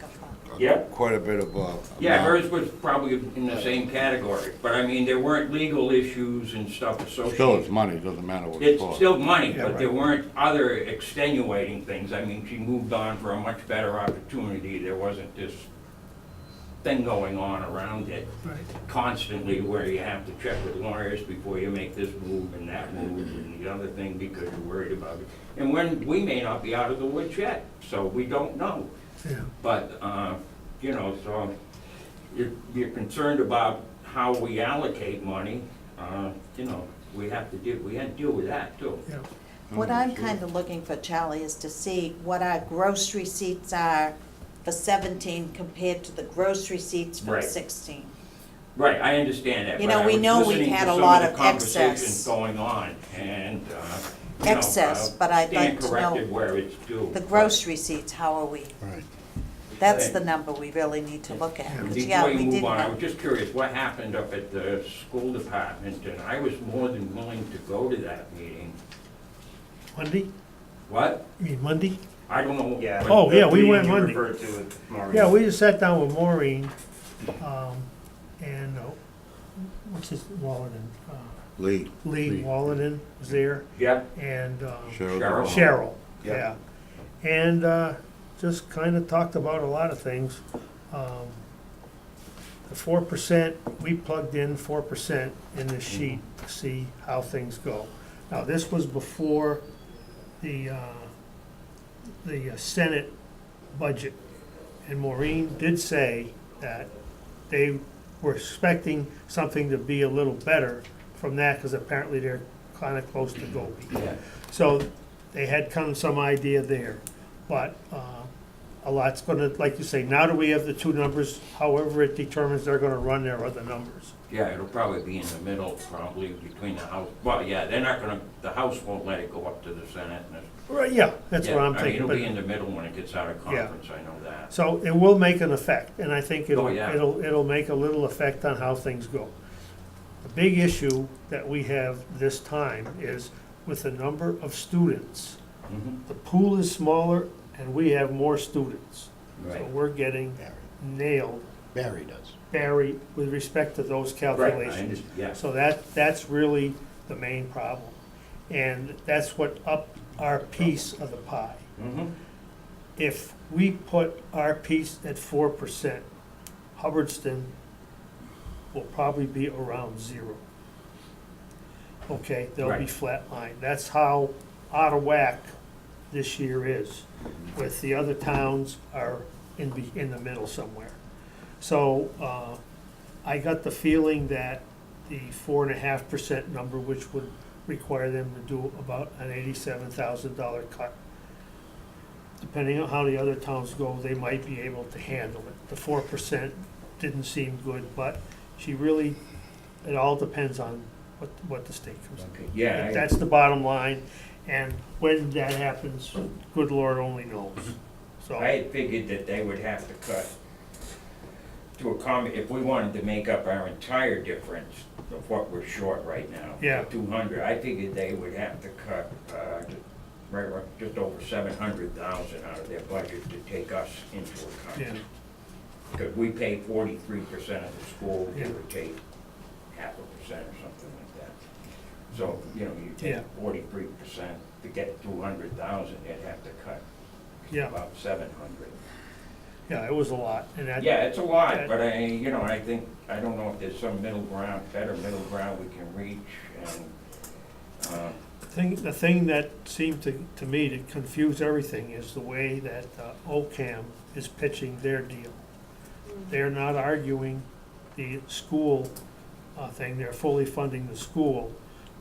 Yep. quite a bit of Yeah, amount. hers was probably in the same category, but I mean, there weren't legal issues and stuff Still, it's associated. money, doesn't matter what it's It's for. still money, Yeah, but there right. weren't other extenuating things. I mean, she moved on for a much better opportunity. There wasn't this thing going on around it Right. constantly where you have to check with lawyers before you make this move and that move and the other thing because you're worried about it. And when, we may not be out of the woods yet, so we don't know. Yeah. But, you know, so you're concerned about how we allocate money, you know, we had to deal with that too. Yeah, What I'm kind of looking for, Charlie, is to see what our gross receipts are for 17 compared to the gross receipts for Right. 16. Right, I understand that. You but know, I we was know we've listening to had a some lot the of conversations excess. going on, and, you know, Excess, but I'd like stand to know corrected where it's due. The gross receipts, how are we? Right. That's the number we really need to look at. 'Cause, yeah, Before we you did move on, I have- was just curious, what happened up at the school department, and I was more than willing to go to that meeting. Monday, What? you mean Monday? I don't know. Yeah. Oh, yeah, we the went meeting you Monday. referred to with Maureen. Yeah, we just sat down with Maureen, and, what's his, Wallen, Lee, Lee Lee. Wallen was there, Yep, and, Cheryl. Cheryl. Cheryl, Yeah. yeah. And just kind of talked about a lot of things. The 4%, we plugged in 4% in the sheet to see how things go. Now, this was before the Senate budget, and Maureen did say that they were expecting something to be a little better from that, because apparently they're kind of close to Gopi. yeah. So they had some idea there, but a lot's gonna, like you say, now that we have the two numbers, however it determines they're gonna run their other numbers. Yeah, it'll probably be in the middle, probably between the house, well, yeah, they're not gonna, the House won't let it go up to the Senate and Right, yeah, that's what I'm I mean, thinking, it'll be in but, the middle when it gets out of Yeah. conference, I know that. so it will make an effect, and I think Oh, yeah. it'll make a little effect on how things go. The big issue that we have this time is with the number of students. Mhm. The pool is smaller and we have more students. So Right. we're getting Barry. nailed, Barry does. Barry, with respect to those Right, I calculations. understand, yeah. So that's really the main problem. And that's what upped our piece of the pie. Mhm. If we put our piece at 4%, Hubbardston will probably be around 0. Okay, they'll be Right. flat line. That's how out of whack this year is, with the other towns are in the middle somewhere. So, I got the feeling that the 4.5% number, which would require them to do about an $87,000 cut. Depending on how the other towns go, they might be able to handle it. The 4% didn't seem good, but she really, it all depends on what the state comes up Okay, with. yeah, That's the bottom line, and when that happens, good Lord only knows. So, I had figured that they would have to cut to accommodate, if we wanted to make up our entire difference of what we're short right now. Yeah. 200, I figured they would have to cut, just over 700,000 out of their budget to take us into yeah, account. Because we pay 43% of the school, Yeah. give or take 0.5% or something like that. So, you know, you Yeah. take 43% to get 200,000, they'd have to cut yeah, about 700. yeah, it was a lot, and that. Yeah, it's a lot, that- but I think, I don't know if there's some middle ground, better middle ground we can reach, and, The thing that seemed to me to confuse everything is the way that OCAM is pitching their deal. They're not arguing the school thing, they're fully funding the school,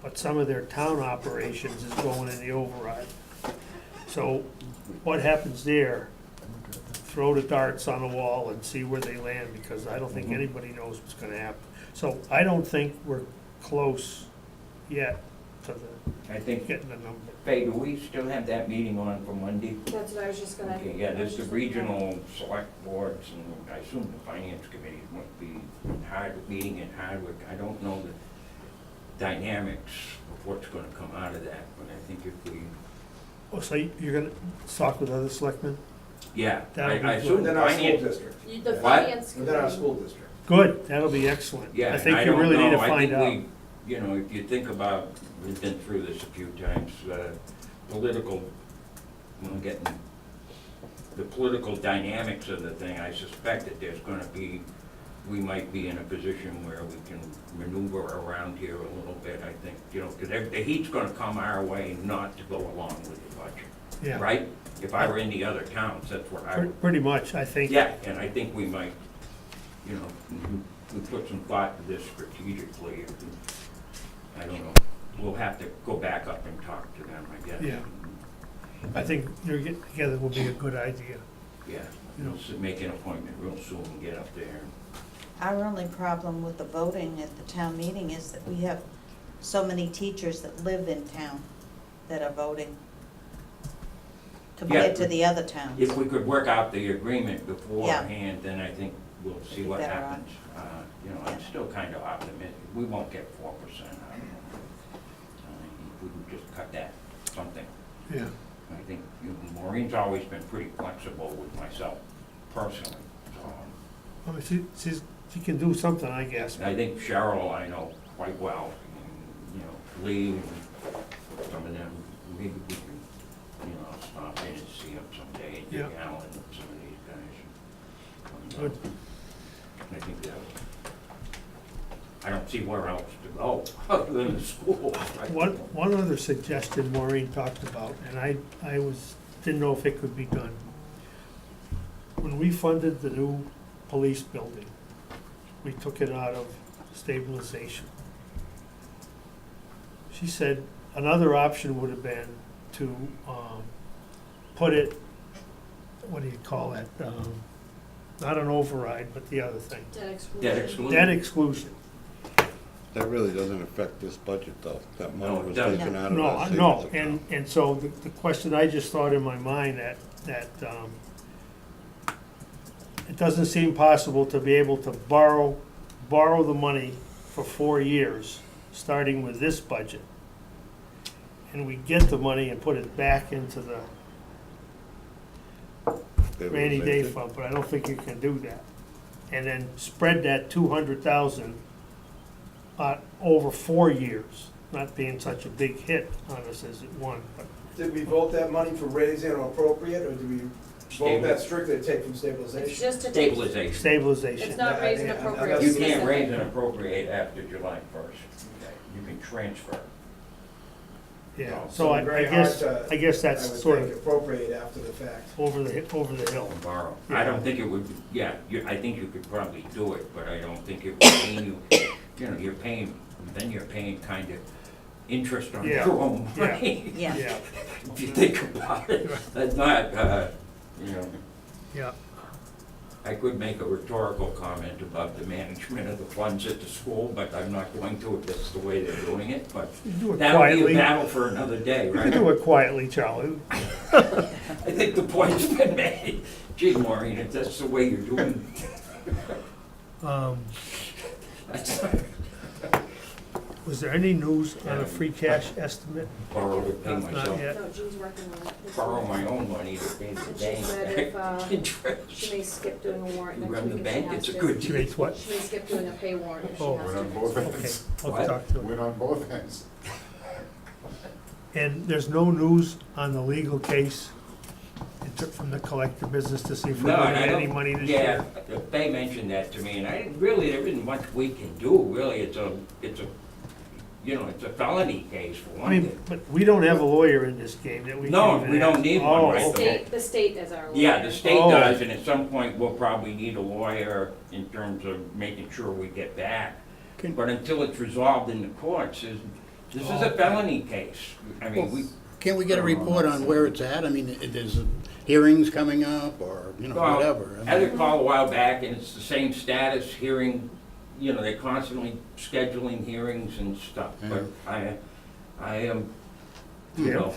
but some of their town operations is going in the override. So what happens there? Throw the darts on the wall and see where they land, because I don't think anybody knows what's gonna happen. So I don't think we're close yet to I think, getting the number. Faye, do we still have that meeting on for Monday? That's what I was just gonna. Okay, yeah, I was there's the just looking at- regional select boards, and I assume the finance committee must be meeting in Hardwick. I don't know the dynamics of what's gonna come out of that, but I think if we, Oh, so you're gonna talk with other selectmen? yeah, That'll be I good. assume Within our school finance. district, You- The What? finance within our committee. school district. Good, that'll be excellent. Yeah, I and think you don't really need to know. I find think out. we, you know, if you think about, we've been through this a few times, political, getting the political dynamics of the thing, I suspect that there's gonna be, we might be in a position where we can maneuver around here a little bit, I think, you know, because the heat's gonna come our way not to go along with the budget, Yeah, right? If I were in the other towns, that's what I would. pretty much, I think. Yeah, and I think we might, you know, we put some thought to this strategically. I don't know, we'll have to go back up and talk to them, I guess. Yeah. I think your get together will be a good idea. Yeah, you know, so make an appointment real soon and get up there. Our only problem with the voting at the town meeting is that we have so many teachers that live in town that are voting compared to the other towns. If we could work out the agreement beforehand, then I think we'll see Be what better happens. You know, I'm Yeah. still kind of optimistic, we won't get 4% out of it. If we can just cut that, something. Yeah. I think, you know, Maureen's always been pretty flexible with myself personally, so. I mean, she can do something, I guess. I think Cheryl, I know quite well, and, you know, Lee, and some of them, maybe we can, you know, stop in and see them someday, and Yeah. get Alan and some of these guys. Good. I think that, I don't see where else to go, other than the school. One other suggestion Maureen talked about, and I didn't know if it could be done. When we funded the new police building, we took it out of stabilization. She said another option would have been to put it, what do you call it? Not an override, but the other thing. Debt exclusion. Debt exclusion. Debt exclusion. That really doesn't affect this budget, though. That money No, it was doesn't. taken out of No, our no, savings account. and so the question I just thought in my mind that it doesn't seem possible to be able to borrow the money for 4 years, starting with this budget. And we get the money and put it back into the rainy day Stabilization. fund, but I don't think you can do that. And then spread that 200,000 over 4 years, not being such a big hit on us as it one, but Did we vote that money for raising or appropriate, or did we vote that strictly to take from It's stabilization? just to take, Stabilization. stabilization. it's not raising Yeah, appropriate. You can't raise and appropriate after July 1st. You can transfer. Yeah, So so I very guess, hard to- I guess that's I would sort think of appropriate after the fact. over the hill. Or borrow. Yeah. I don't think it would, yeah, I think you could probably do it, but I don't think it would gain you know, you're paying kind of interest on Yeah. your own Yeah. money. Yeah. Yeah, If you think about it, that's not, you know, yeah. I could make a rhetorical comment about the management of the funds at the school, but I'm not going to if that's the way they're doing it, but You do it that'll be quietly. a battle for another day, You can right? do it quietly, Charlie. I think the point's been made. Gee, Maureen, if that's the way you're doing it, that's Was there any news on a free cash estimate? borrow to pay Not myself. yet. No, Jean's working on it. Borrow my own money to pay the And she said if, bank interest. she may skip doing a warrant You next run week the if she bank, has it's a to. good She deal. makes what? She may skip doing a pay warrant if she Oh, has Went on to. both Okay, ends. I'll What? talk to her. Went on both ends. And there's no news on the legal case from the collector business to see if we're No, gonna and I get any don't, money this yeah, year? they mentioned that to me, and I, really, there isn't much we can do, really, it's a, you know, it's a felony case for I one mean, thing. but we don't have a lawyer in this game that we can No, even we don't ask. need one Oh, right okay. The state is our lawyer. Yeah, the state Oh. does, and at some point, we'll probably need a lawyer in terms of making sure we get back. Can- But until it's resolved in the courts, this is a felony case. I mean, we, Can't we get a report on where it's at? I mean, there's hearings coming up, or, you know, well, whatever. I I had a mean, call a while back, and it's the same status, hearing, you know, they're constantly scheduling hearings and stuff, but I am, you Yeah. know,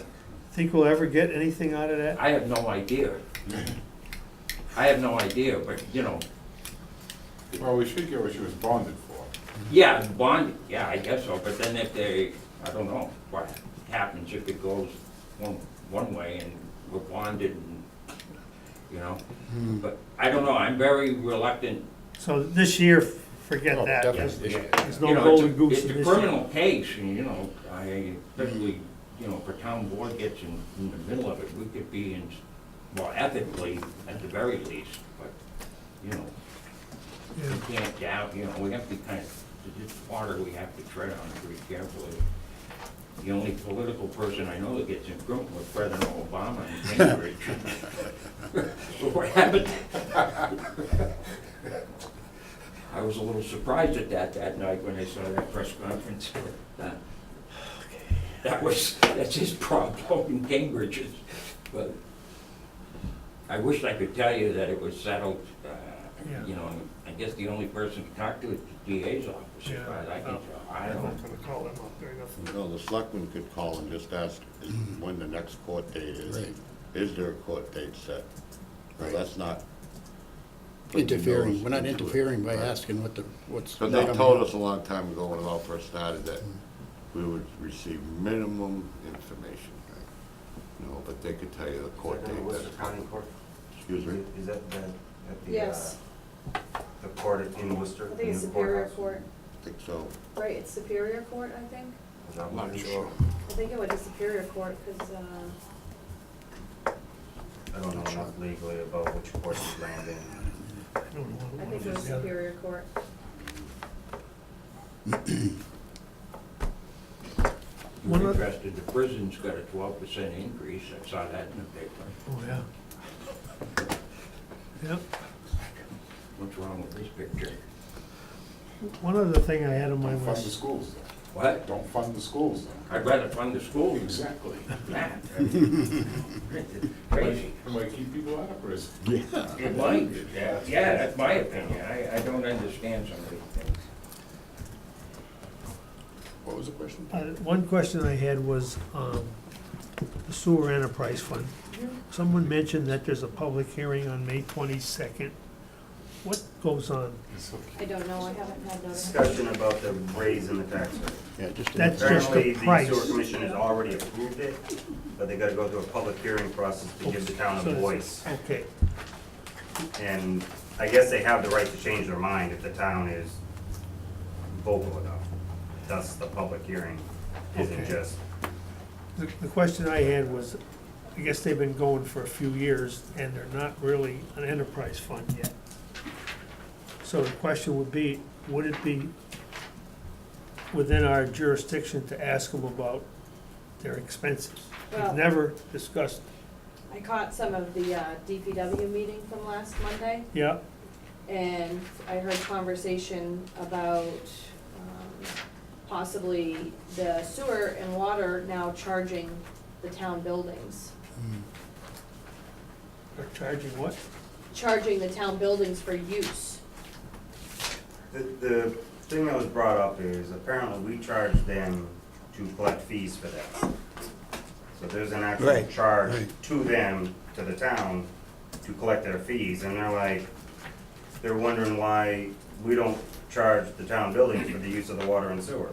Think we'll ever get anything out of that? I have no idea. I have no idea, but, you know, Well, we should get what she was bonded for. yeah, bond, yeah, I guess so, but then if they, I don't know what happens if it goes one way and we're bonded and, you know, but I don't know, I'm very reluctant. So this year, forget Oh, that. definitely. There's there's You no know, golden goose It's in a this year. criminal case, and, you know, especially, you know, if a town board gets in the middle of it, we could be in, well, ethically, at the very least, but, you know, Yeah. we can't doubt, you know, we have to kind of, it's water we have to tread on pretty carefully. The only political person I know that gets in trouble was President Obama in Cambridge. So what happened? I was a little surprised at that night when I saw that press conference. That's his problem in Cambridge, but I wish I could tell you that it was settled, Yeah. you know, I guess the only person to talk to is the DA's office, as Yeah, far as I can no, tell. I I'm don't, not gonna call them up or nothing. You know, the selectmen could call and just ask when the next court date is. Right. Is there a court date set? Well, Right. that's not. Interfering, we're not Into it. interfering by Right. asking what's. But they told us a long time ago when it all first started that we would receive minimum information, right? You know, but they could tell you the court Is that date. in Worcester that's- County Court? Excuse me? Is that at the, Yes, the court in Worcester? I think it's the new Superior courthouse? Court, I think so. right, it's Superior Court, I think. Is that I'm what not it is? sure. I think it went to Superior Court, because, I don't know enough legally about which court you land in. I don't know. I think it was Yeah. Superior Court. One you're of- interested, the prison's got a 12% increase, I saw that in the paper. Oh, yeah. Yep. What's wrong with this picture? One other thing I had on my Don't fund the list. schools then. What? Don't fund the schools then. I'd rather fund the schools. Exactly. Yeah. Crazy. It might keep people out of prison. It might, yeah, that's my opinion, I don't understand some of these things. What was the question? One question I had was, the sewer enterprise fund. Someone mentioned that there's a public hearing on May 22nd. What goes on? I don't know, I haven't had notice. Discussion about the raise in the tax rate. Yeah, just. That's just Apparently, the the price. sewer commission has already approved it, but they gotta go through a public hearing process to give the town So a it's- voice. Okay, And I guess they have the right to change their mind if the town is vocal enough. Thus, the public hearing isn't Okay. just, the question I had was, I guess they've been going for a few years, and they're not really an enterprise fund yet. So the question would be, would it be within our jurisdiction to ask them about their expenses? Well- We've never discussed, I caught some of the DPW meeting from last Monday, yeah, and I heard conversation about possibly the sewer and water now charging the town buildings. they're charging what? Charging the town buildings for use. the thing that was brought up is apparently we charge them to collect fees for that. So there's an actual Right, charge right. to them, to the town, to collect their fees, and they're wondering why we don't charge the town buildings for the use of the water and sewer.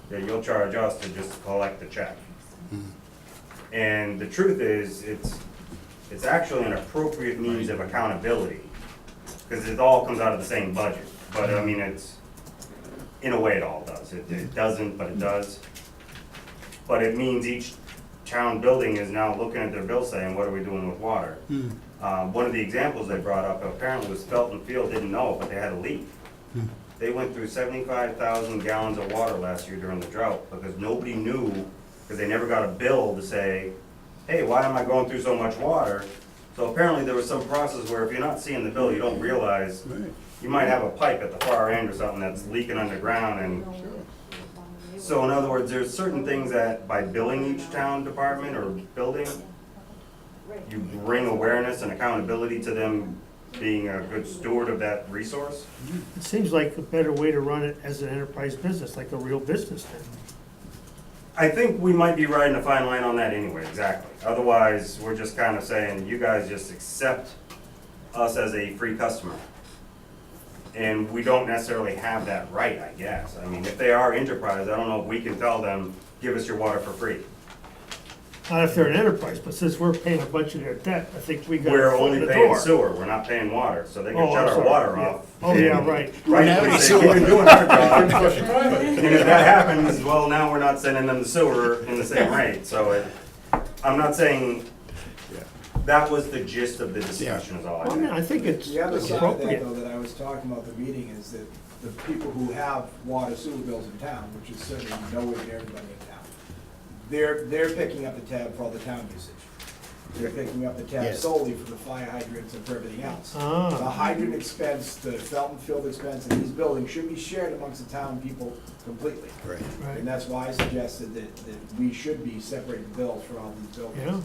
That you'll charge us to just collect the check. And the truth is, it's actually an appropriate means of accountability, because it all comes out of the same budget. But I mean, in a way, it all does. It doesn't, but it does. But it means each town building is now looking at their bill saying, what are we doing with water? One of the examples they brought up apparently was Felton Field didn't know, but they had a leak. They went through 75,000 gallons of water last year during the drought because nobody knew, because they never got a bill to say, hey, why am I going through so much water? So apparently there was some process where if you're not seeing the bill, you don't realize, Right. you might have a pipe at the far end or something that's leaking underground. And so in other words, there's certain things that by billing each town department or building, you bring awareness and accountability to them being a good steward of that resource. It seems like a better way to run it as an enterprise business, like a real business then. I think we might be riding a fine line on that anyway, exactly. Otherwise, we're just kind of saying, you guys just accept us as a free customer. And we don't necessarily have that right, I guess. I mean, if they are enterprise, I don't know if we can tell them, give us your water for free. Not if they're an enterprise, but since we're paying a bunch of their debt, I think we got We're a foot in only the paying door. sewer, we're not paying water, so they can Oh, shut I'm our sorry, water yeah. off. Oh, yeah, and right. Rightfully say, we've been doing our job. And if that happens, well, now we're not sending them the sewer in the same rate, so I'm not saying, that was the gist of the discussion is all I Well, I mean, think. I think it's The other side of that, appropriate. though, that I was talking about the meeting is that the people who have water sewer bills in town, which is certainly nowhere near everybody in town, they're picking up the tab for all the town usage. They're picking up the tab Yes. solely for the fire hydrants and for everything else. The Ah, hydrant expense, the Felton Field expense, and these buildings should be shared amongst the town people completely. Right. right, And that's why I suggested that we should be separating bills for all these buildings. yeah.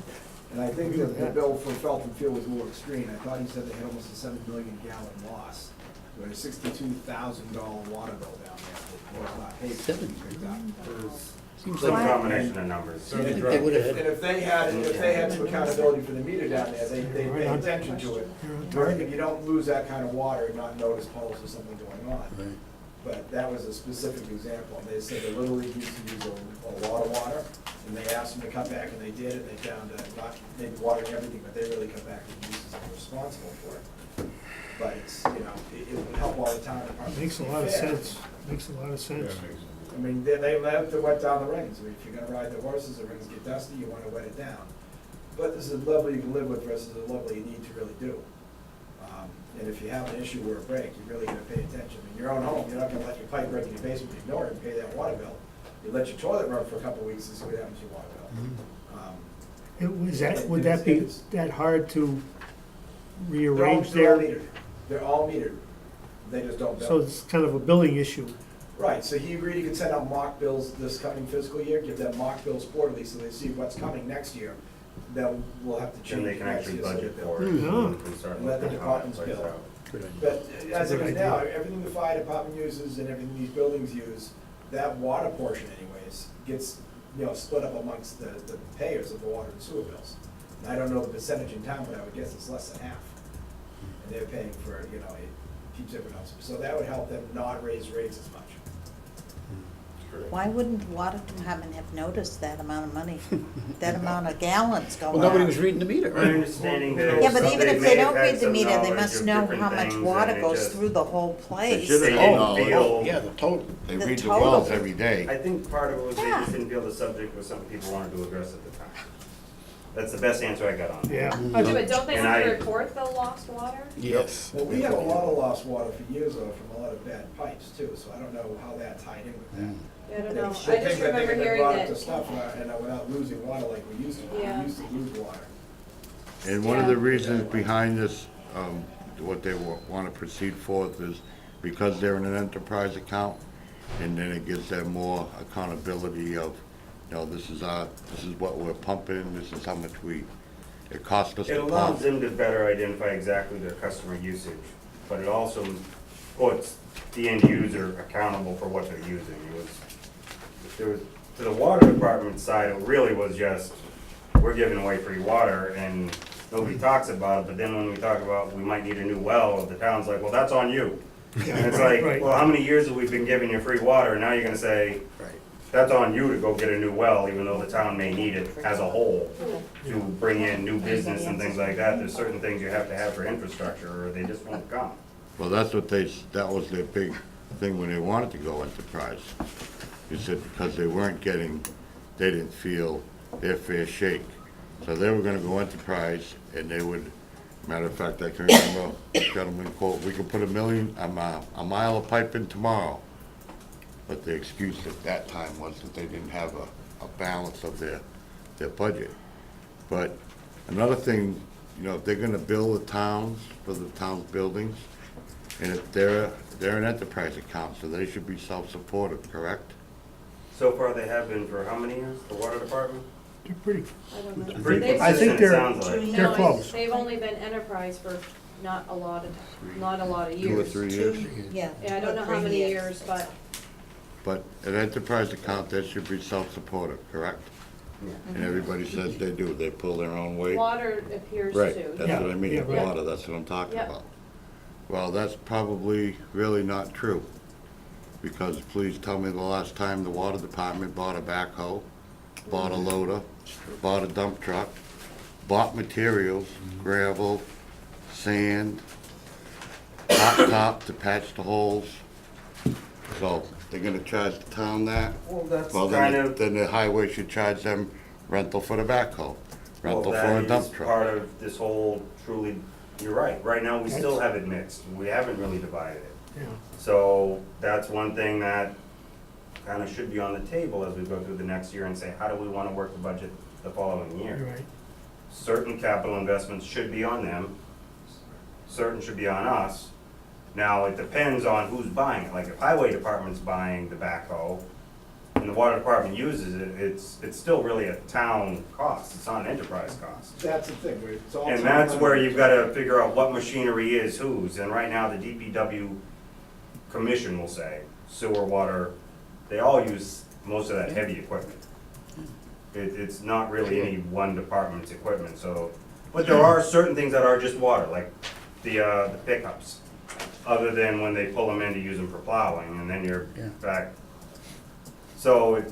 And I think Agree that with the that. bill for Felton Field was more extreme. I thought he said they had almost a 7 million gallon loss. We had a $62,000 water bill down there that was not paid. 7? Picked up. Seems Some like, combination of numbers. And I think they would have and had, if they had some accountability for the meter down there, they pay attention to it. You're on If target. you don't lose that kind of water and not notice puddles or something going on. right. But that was a specific example. They said the Little League used to use a lot of water, and they asked them to cut back, and they did, and they found not, they'd watering everything, but they really cut back the uses and were responsible for it. But it's, it would help all the town departments. Makes a be lot of fair. sense, makes a lot of sense. I mean, they let the wet down the rings. I mean, if you're gonna ride the horses, the rings get dusty, you wanna wet it down. But this is a level you can live with versus a level you need to really do. And if you have an issue or a break, you really gotta pay attention. In your own home, you're not gonna let your pipe break in your basement, ignore it, and pay that water bill. You let your toilet run for a couple of weeks and see what happens to your water bill. Would that be It's- that hard to They're rearrange all there? metered. They're all metered. They just don't bill. So it's kind of a billing issue. Right, so he agreed he could send out mock bills this coming fiscal year, give them mock bills quarterly, so they see what's coming next year. Then we'll have to Then change they can next actually year's budget bill. for it. Hmm. and start And let the looking at how that departments plays bill. out. Good idea. But as It's a it good is now, idea. everything the fire department uses and everything these buildings use, that water portion anyways gets, split up amongst the payers of the water and sewer bills. And I don't know the percentage in town, but I would guess it's less than half. And they're paying for, it keeps everyone else. So that would help them not raise rates as much. Why wouldn't the water department have noticed that amount of money, that amount of gallons going Well, out? nobody was reading the meter, My right? understanding that. Yeah, but even if may they have don't had read the some meter, they knowledge must of know different how much things, water and it goes just- through the whole place. should've They known. didn't Oh, feel, yeah, the total. They The read the total. wells every day. I think part of it was they Yeah. just didn't feel the subject was something people wanted to address at the time. That's the best answer I got on it. Yeah. Mm. I But don't- don't they And have to I- report the lost water? Yes. Well, we had a lot of lost water for years though, from a lot of bad pipes too, so I don't know how that tied in with that. Mm. I don't They know, should I just think that they remember could hearing brought up that, the stuff without losing water like we used to. Yeah. We used to lose water. And one of the Yeah. reasons behind this, what they want to proceed forth is because they're in an enterprise account, and then it gives them more accountability of, this is what we're pumping, this is how much it costs us It to allows pump. them to better identify exactly their customer usage, but it also puts the end user accountable for what they're using. To the water department side, it really was just, we're giving away free water, and nobody talks about it, but then when we talk about, we might need a new well, the town's like, well, that's on you. And it's like, Right. well, how many years have we been giving you free water, and now you're gonna say, Right. that's on you to go get a new well, even though the town may need it as a whole to bring in new business and things like that. There's certain things you have to have for infrastructure, or they just won't come. Well, that was their big thing when they wanted to go enterprise. You said because they didn't feel their fair shake. So they were gonna go enterprise, and they would, matter of fact, I can remember a gentleman quote, we could put a mile of pipe in tomorrow. But the excuse at that time was that they didn't have a balance of their budget. But another thing, if they're gonna bill the towns for the town's buildings, and if they're an enterprise account, so they should be self-supportive, correct? So far, they have been for how many years, the water department? They're pretty, I don't know. Pretty They've- I think consistent, it they're- sounds like. Two they're No, close. they've only been enterprise for not a lot of years. 2 or 3 years? Yeah. Yeah, I don't know how about many 3 years, but But an enterprise account, that should be self-supportive, correct? Yeah. And everybody says they do, they pull their own weight. water appears Right, to. that's Yeah, what I mean, yeah, right. water, that's what I'm talking Yeah. about. Well, that's probably really not true, because please tell me the last time the water department bought a backhoe, bought a loader, bought a dump truck, bought materials, gravel, sand, hot top to patch the holes. So, they're gonna charge the town that? Well, that's Well, kind then, of, then the highway should charge them rental for the backhoe, rental for a that is dump truck. part of this whole truly, you're right. Right now, we still have it mixed. We haven't really divided it. yeah. So that's one thing that kind of should be on the table as we go through the next year and say, how do we want to work the budget the following You're year? right. Certain capital investments should be on them, certain should be on us. Now, it depends on who's buying it. Like if highway department's buying the backhoe and the water department uses it, it's still really a town cost. It's not an enterprise cost. That's the thing, it's all. And that's where you've got to figure out what machinery is whose. And right now, the DPW commission will say, sewer, water, they all use most of that heavy equipment. It's not really any one department's equipment, so, but there are certain things that are just water, like the pickups. Other than when they pull them in to use them for plowing, and then you're Yeah. back. So,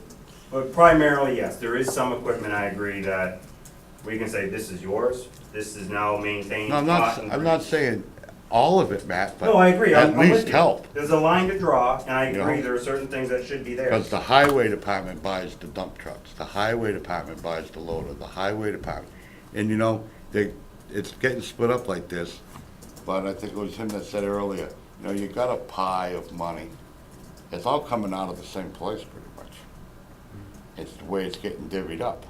but primarily, yes, there is some equipment, I agree, that we can say, this is yours, this is now maintained. No, I'm not saying all of it, Matt, No, I but agree. at I'm with least you. help. There's a line to draw, and I You agree, know? there are certain things that should be there. Because the highway department buys the dump trucks, the highway department buys the loader, the highway department. And it's getting split up like this, but I think it was him that said earlier, you got a pie of money. It's all coming out of the same place pretty much. It's the way it's getting divvied up.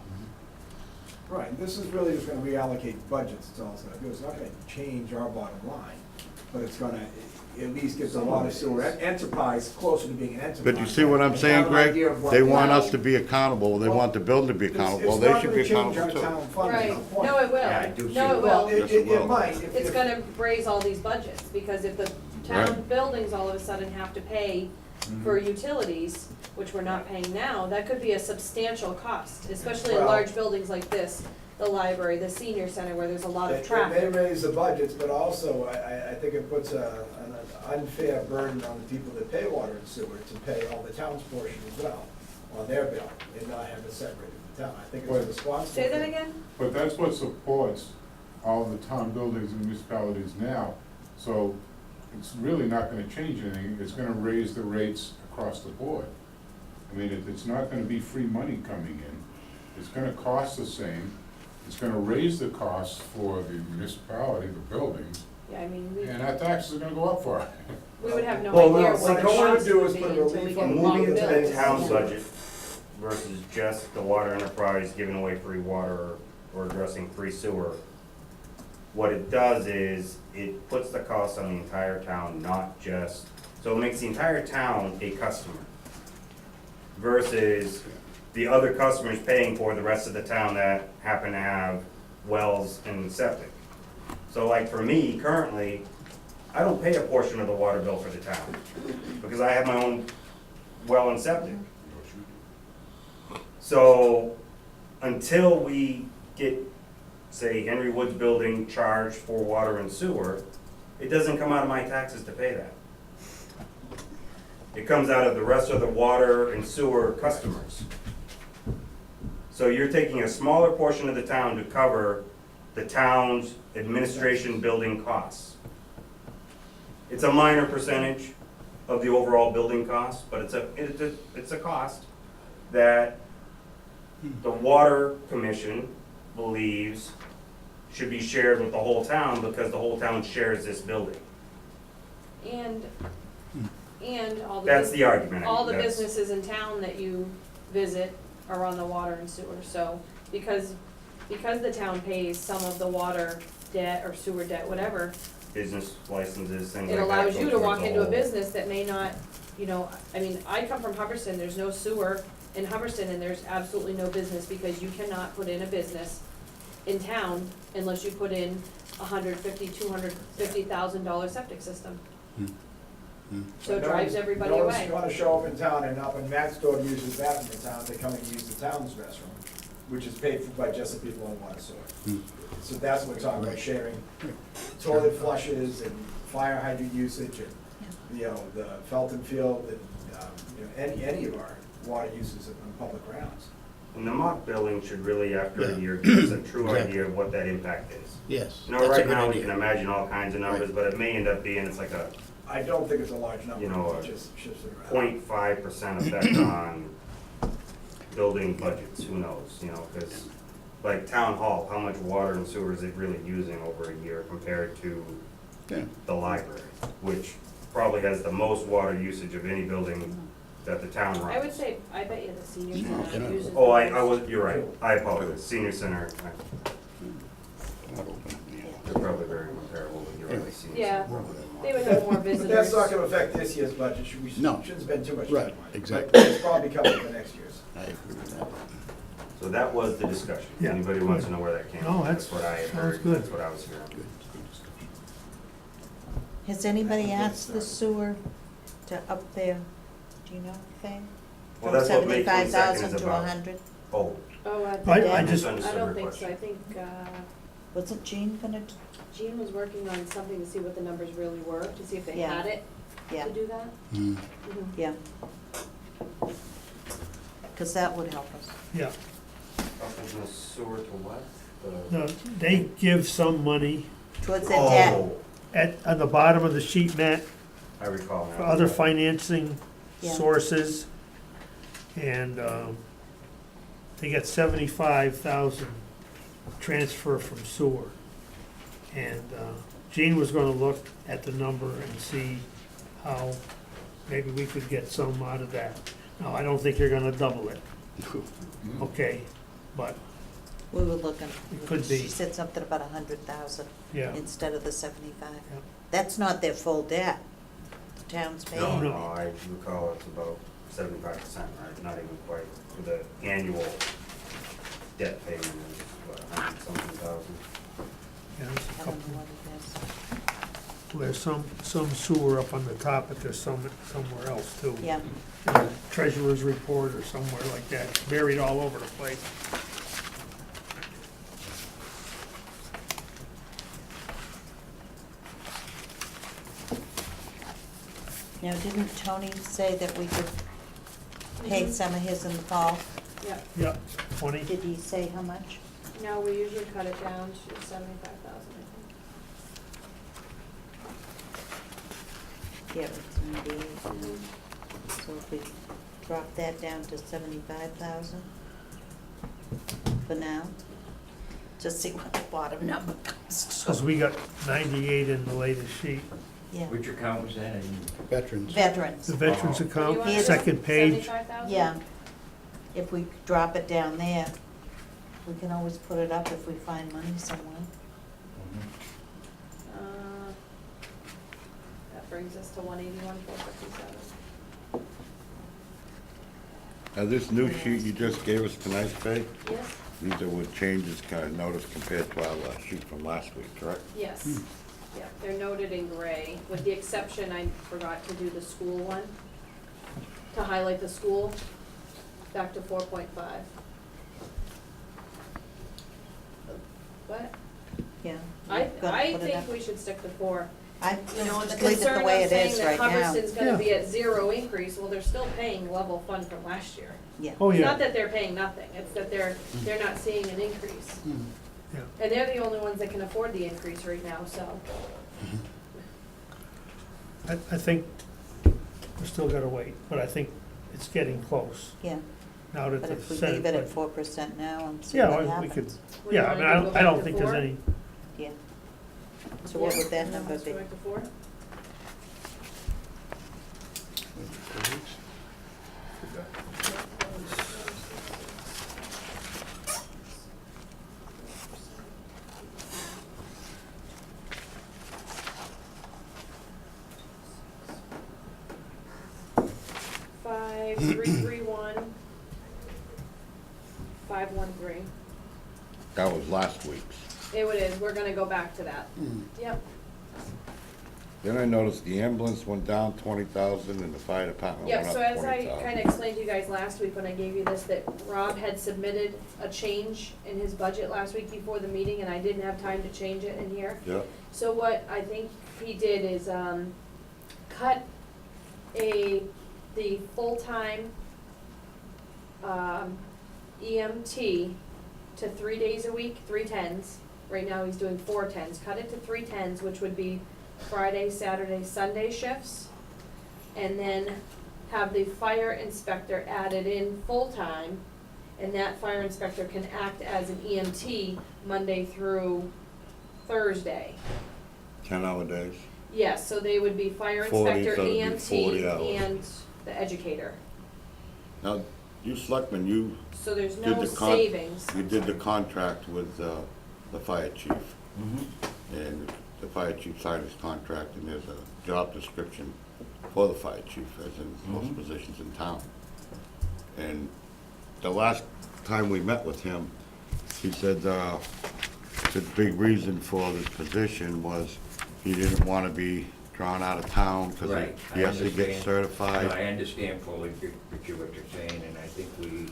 Right, and this is really just gonna reallocate budgets, that's all it's gonna do. It's not gonna change our bottom line, but it's gonna at least get the water sewer enterprise closer to being an enterprise. But you see what I'm And saying, have an Greg? idea of what They the- want us to be accountable, they want the building to be accountable, well, they should be accountable It's not too. gonna change our town funding, Right, that's the point. no, it will. Yeah, I do see No, it Well, will. Yes, it will. it might. If- It's if- gonna raise all these budgets, because if the town Right. buildings all of a sudden have to pay for utilities, which we're not paying now, that could be a substantial cost, especially in Well- large buildings like this, the library, the senior center, where there's a lot of They traffic. may raise the budgets, but also I think it puts an unfair burden on the people that pay water and sewer to pay all the town's portion as well on their bill and not have it separated from the town. I think it's a responsible. Say that thing. again? But that's what supports all the town buildings and municipalities now. So it's really not gonna change anything, it's gonna raise the rates across the board. I mean, it's not gonna be free money coming in, it's gonna cost the same, it's gonna raise the costs for the municipality, the buildings, Yeah, I mean, and our taxes are gonna go up for it. we would have no Well, idea no, what what the I wanna cost do would is be put a until we relief get on long Moving bills. to the town Yeah. budget versus just the water enterprise giving away free water or addressing free sewer. What it does is, it puts the cost on the entire town, not just, so it makes the entire town a customer. Versus the other customers paying for the rest of the town that happen to have wells and septic. So like for me, currently, I don't pay a portion of the water bill for the town, because I have my own well and septic. So, until we get, say, Henry Woods Building charged for water and sewer, it doesn't come out of my taxes to pay that. It comes out of the rest of the water and sewer customers. So you're taking a smaller portion of the town to cover the town's administration building costs. It's a minor percentage of the overall building cost, but it's a cost that the water commission believes should be shared with the whole town, because the whole town shares this building. And all the. That's the argument. All the That's- businesses in town that you visit are on the water and sewer, so because the town pays some of the water debt or sewer debt, whatever, Business licenses, things like it that. allows go you to towards walk the into a whole- business that may not, you know, I mean, I come from Hubbardston, there's no sewer in Hubbardston, and there's absolutely no business, because you cannot put in a business in town unless you put in $150,000-$250,000 septic system. So it No drives one's- everybody No one's away. gonna show up in town, and up when Matt's store uses that in the town, they come and use the town's restroom, which is paid for by just the people on water sewer. So that's what we're talking about, sharing toilet flushes and fire hydrant usage and, you know, the Felton Field and, you know, any of our water uses on public grounds. And the mock billing should really, after a Yeah. year, give us a true Exactly. idea of what that impact is. Yes, You know, that's a right good now, we idea. can imagine all kinds of numbers, Right. but it may end up being, it's like a I don't think it's a large number, You know, it just shifts it around. 0.5% effect on building budgets, who knows, you know, because like town hall, how much water and sewer is it really using over a year compared to Yeah. the library, which probably has the most water usage of any building that the town runs. I would say, I bet you the senior No, center cannot. uses. Oh, the I most. was, you're right, I apologize, senior center, Not open, yeah. they're probably very comparable, but you're right, senior Yeah. center. probably has more. They would have more But visitors. that's not gonna affect this year's budget, we No. shouldn't spend too much time on Right, it. exactly. But it's probably coming for next year's. I agree with that. So that was the discussion. Yeah. Anybody wants to know where that came No, from? that's- what I had sounds heard. good. That's what I was hearing. Good, good discussion. Has anybody asked the sewer to up their, do you know, thing? Well, that's what May 22nd is 75,000 to about. 100? Oh, Oh, I just- I don't think so, I think, Wasn't Jean gonna, Jean was working on something to see what the numbers really were, to see if they Yeah. had it yeah, to do that. Mm. Mhm. yeah. Cause that would help us. Yeah. up in the sewer to what? No, they give some money Towards the debt, Oh, on the bottom of the sheet, Matt, I recall now. for other financing Yeah. sources. And, they got 75,000 transfer from sewer. And, Gene was gonna look at the number and see how maybe we could get some out of that. Now, I don't think you're gonna double it, okay, but, we were looking. It could be. She said something about 100,000 yeah. instead of the 75. Yep. That's not their full debt. The town's No, paying No. it. no, I recall it's about 75%, right? Not even quite, for the annual debt payment is, what, 100-something thousand? Yeah, there's a I don't couple. know what it is. There's some sewer up on the top, but there's some somewhere else too. Yeah, In the treasurer's report or somewhere like that, buried all over the place. now didn't Tony say that we could pay Mhm. some of his in the fall? Yeah, Yeah, 20. Did he say how much? no, we usually cut it down to 75,000, Yeah, it's 98. I think. So if we drop that down to 75,000 for now, just see what the bottom number comes to. Because we got 98 in the latest sheet. Yeah, Which account was that? Veterans. veterans, The veterans Oh. Do you account, wanna do second page. 75,000? yeah. If we drop it down there, we can always put it up if we find money somewhere. Uh, That brings us to 181,457. Now, this new sheet you just gave us tonight, Faye, Yes? these are with changes kind of noticed compared to our last sheet from last week, correct? Yes. Yeah, they're noted in gray, with the exception, I forgot to do the school one, to highlight the school, back to 4.5. What? Yeah. I Gonna put it think up. we should stick to 4. I, You know, and the just leave it concern the of way it saying is that right now. Hubbardston's gonna Yeah. be at 0 increase, well, they're still paying level fund from last year. Yeah, Oh, It's yeah. not that they're paying nothing, it's that they're not seeing an increase. Yeah. And they're the only ones that can afford the increase right now, so. I think we still gotta wait, but I think it's getting close yeah, now that but the if we Senate leave it at budget- 4% now and see Yeah, what well, we could, happens. Would you yeah, I wanna mean, go I back don't to think there's 4? any, Yeah. So what Yeah. would that Yeah, number let's be? go back to 4. Five, 331, 513. That was last week's. It is, we're gonna go back to that. Yep, Then I noticed the ambulance went down 20,000 and the fire department went yep, up so 20,000. as I kinda explained to you guys last week when I gave you this, that Rob had submitted a change in his budget last week before the meeting, and I didn't have time to change it in here. Yeah, So what I think he did is, cut the full-time, EMT to 3 days a week, 3 tens. Right now, he's doing 4 tens. Cut it to 3 tens, which would be Friday, Saturday, Sunday shifts. And then have the fire inspector added in full-time, and that fire inspector can act as an EMT Monday through Thursday. 10-hour days. Yes, so they would be fire 40, inspector, so it'd be EMT, 40 hours. and the educator. Now, you selectmen, you So there's did no the savings. You did the contract with the fire chief, Mm-hmm. and the fire chief signed his contract, and there's a job description for the fire chief, as in most Mhm. positions in town. And the last time we met with him, he said, the big reason for this position was he didn't want to be drawn out of town, because Right, he I has to get understand. certified. No, I understand fully what you're saying, and I think we,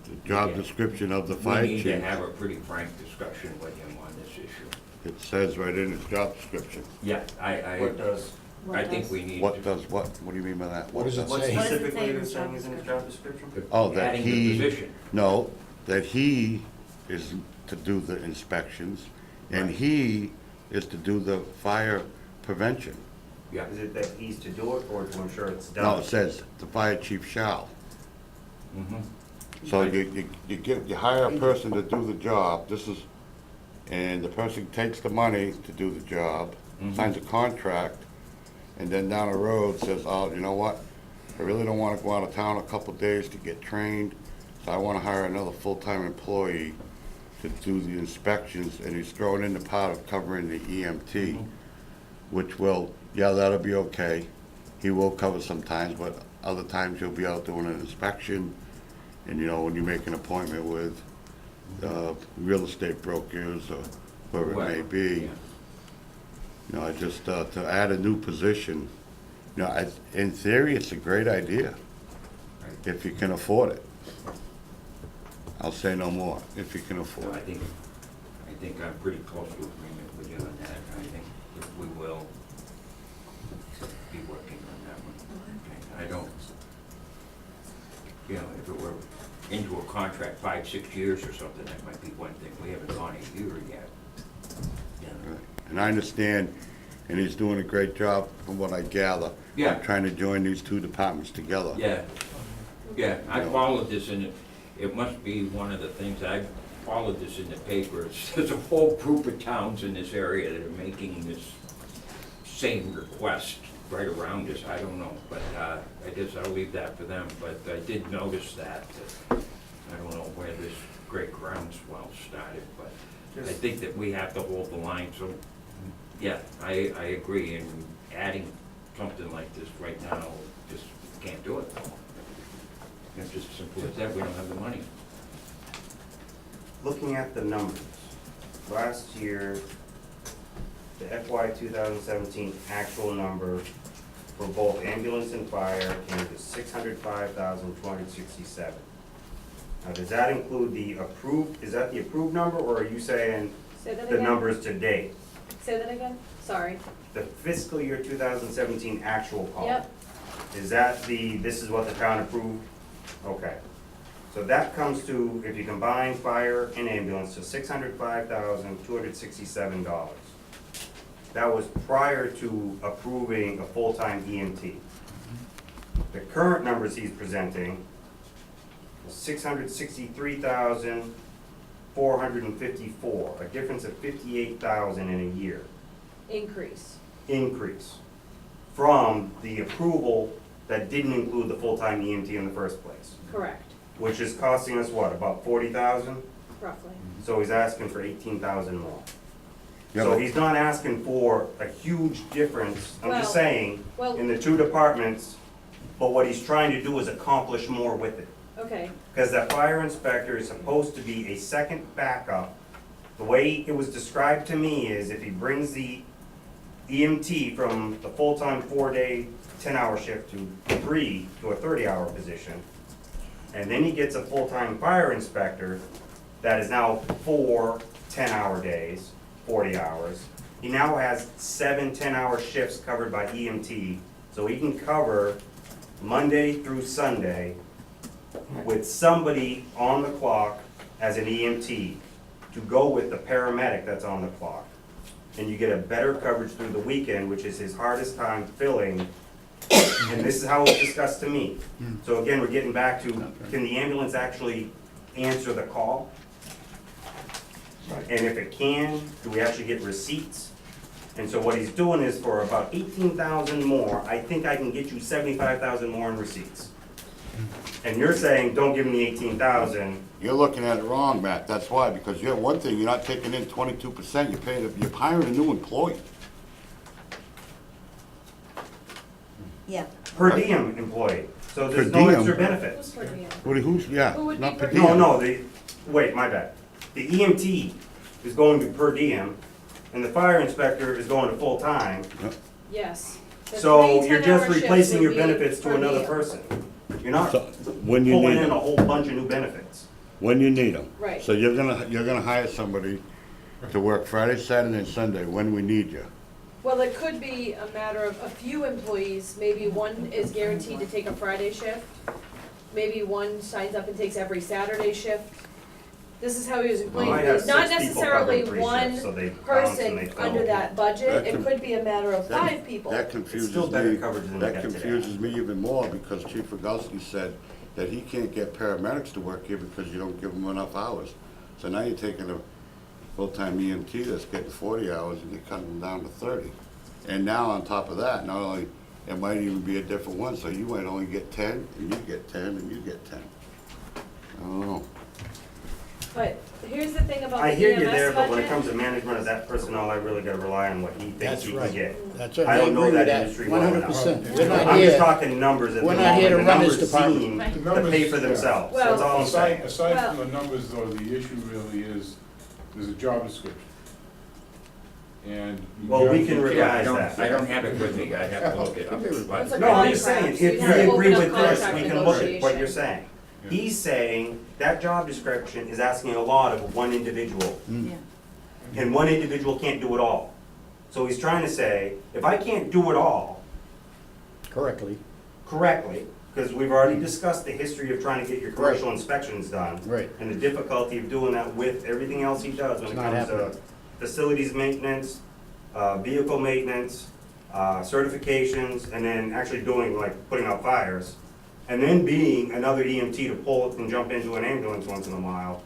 The job Yeah. description of the we fire need to chief, have a pretty frank discussion with him on this issue. it says right in his job description. Yeah, I What does, I think we need What to. does what? What do you mean by that? What does it what say? What does it say specifically in are the you saying job is in his job description? Oh, that Adding the he, position. no, that he is to do the inspections, and Right. he is to do the fire prevention. Yeah, Is it that he's to do it or to ensure it's done? No, it says the fire chief shall. mm-hmm. So you hire a person to do the job, and the person takes the money to do the job, Mhm. signs a contract, and then down the road says, oh, you know what? I really don't wanna go out of town a couple days to get trained, so I wanna hire another full-time employee to do the inspections, and he's throwing in the pot of covering the EMT, Mhm. which will, yeah, that'll be okay. He will cover sometimes, but other times he'll be out doing an inspection. And, you know, when you make an appointment with real estate brokers or whoever it may Whoever, be. yeah. You know, I just, to add a new position, you know, in theory, it's a great idea, if you can afford it. I'll say no more, if you can So afford I it. think I'm pretty close to agreement with you on that. I think that we will be working on that one. Okay, I don't, you know, if it were into a contract 5, 6 years or something, that might be one thing. We haven't gone a year yet. You know. Right. And I understand, and he's doing a great job from what I gather. Yeah. Trying to join these two departments together. Yeah, yeah, I Yeah. followed this and it must be one of the things, I followed this in the papers. There's a whole group of towns in this area that are making this same request right around us, I don't know, but, I guess I'll leave that for them, but I did notice that, I don't know where this great groundswell started, but I think that we have to hold the line, so, yeah, I agree, and adding something like this right now, just can't do it. It's just as simple as that, we don't have the money. Looking at the numbers, last year, the FY 2017 actual number for both ambulance and fire came to $605,267. Now, does that include the approved, is that the approved number, or are you saying Say that the again? numbers to date? Say that again? Sorry. The fiscal year 2017 actual column? Yep, Is that this is what the town approved? Okay. So that comes to, if you combine fire and ambulance, to $605,267. That was prior to approving a full-time EMT. The current numbers he's presenting is $663,454, a difference of $58,000 in a year increase. increase from the approval that didn't include the full-time EMT in the first place, Correct, which is costing us what, about 40,000? roughly. So he's asking for 18,000 more. Yeah, So but- he's not asking for a huge difference, I'm just Well- saying, well- in the two departments, but what he's trying to do is accomplish more with it. Okay, Because that fire inspector is supposed to be a second backup. The way it was described to me is if he brings the EMT from the full-time 4-day, 10-hour shift to a 30-hour position, and then he gets a full-time fire inspector that is now 4 10-hour days, 40 hours. He now has 7 10-hour shifts covered by EMT, so he can cover Monday through Sunday with somebody on the clock as an EMT to go with the paramedic that's on the clock. And you get a better coverage through the weekend, which is his hardest time filling. And this is how it was discussed to me. So again, we're getting back to, can the ambulance actually answer the call? And if it can, do we actually get receipts? And so what he's doing is for about 18,000 more, I think I can get you 75,000 more in receipts. And you're saying, don't give him the 18,000. You're looking at it wrong, Matt, that's why, because you're, one thing, you're not taking in 22%, you're hiring a new employee. Yeah, Per diem employee, so there's Per no diem? extra who's benefits. per diem? Who's, yeah, Who would be not per per diem. No, wait, my bad. The EMT is going to per diem, and the fire inspector is going to full-time. Yes. The So 3 you're 10-hour just shifts replacing would your be benefits to per another diem. person. You're not So, when you pulling need in a them, whole bunch of new benefits. when you need them. Right. So you're gonna hire somebody to work Friday, Saturday, and Sunday, when we need you. Well, it could be a matter of a few employees, maybe one is guaranteed to take a Friday shift, maybe one signs up and takes every Saturday shift. This is how he was We explaining, might have it's not 6 people necessarily covering 3 one shifts, so they bounce and person they fill. under that budget, That it can- could be a matter of that- 5 people. That confuses still better me, coverage than we that got today. confuses me even more, because Chief Rogowski said that he can't get paramedics to work here because you don't give them enough hours. So now you're taking a full-time EMT that's getting 40 hours and you're cutting them down to 30. And now on top of that, not only, it might even be a different one, so you might only get 10, and you get 10, and you get 10. I don't know. But here's the thing about I the hear you EMS there, but when it budget, comes to management of that personnel, I really gotta rely on what he thinks That's he can right. get. That's right. I don't know agree with that industry well enough. 100%. We're not I'm just here, talking numbers at the we're moment. not here to The run this numbers department. seem The to numbers, pay for yeah. themselves, Well- that's all I'm saying. Aside Well- from the numbers, though, the issue really is, there's a job description. and. Well, we can you can't- revise I don't have it with me, I have to look it up. It's a No, I'm just saying, contract, if so you'd have to we agree open with up this, contract we can look at what negotiation. you're saying. Yeah. He's saying that job description is asking a lot of one individual, Yeah. and one individual can't do it all. So he's trying to say, if I can't do it all Correctly, correctly, because we've already discussed the history of trying to get your commercial Right. inspections done. Right. And the difficulty of doing that with everything else he does when It's it not comes to happening. facilities maintenance, vehicle maintenance, certifications, and then actually doing, like, putting out fires. And then being another EMT to pull and jump into an ambulance once in a while.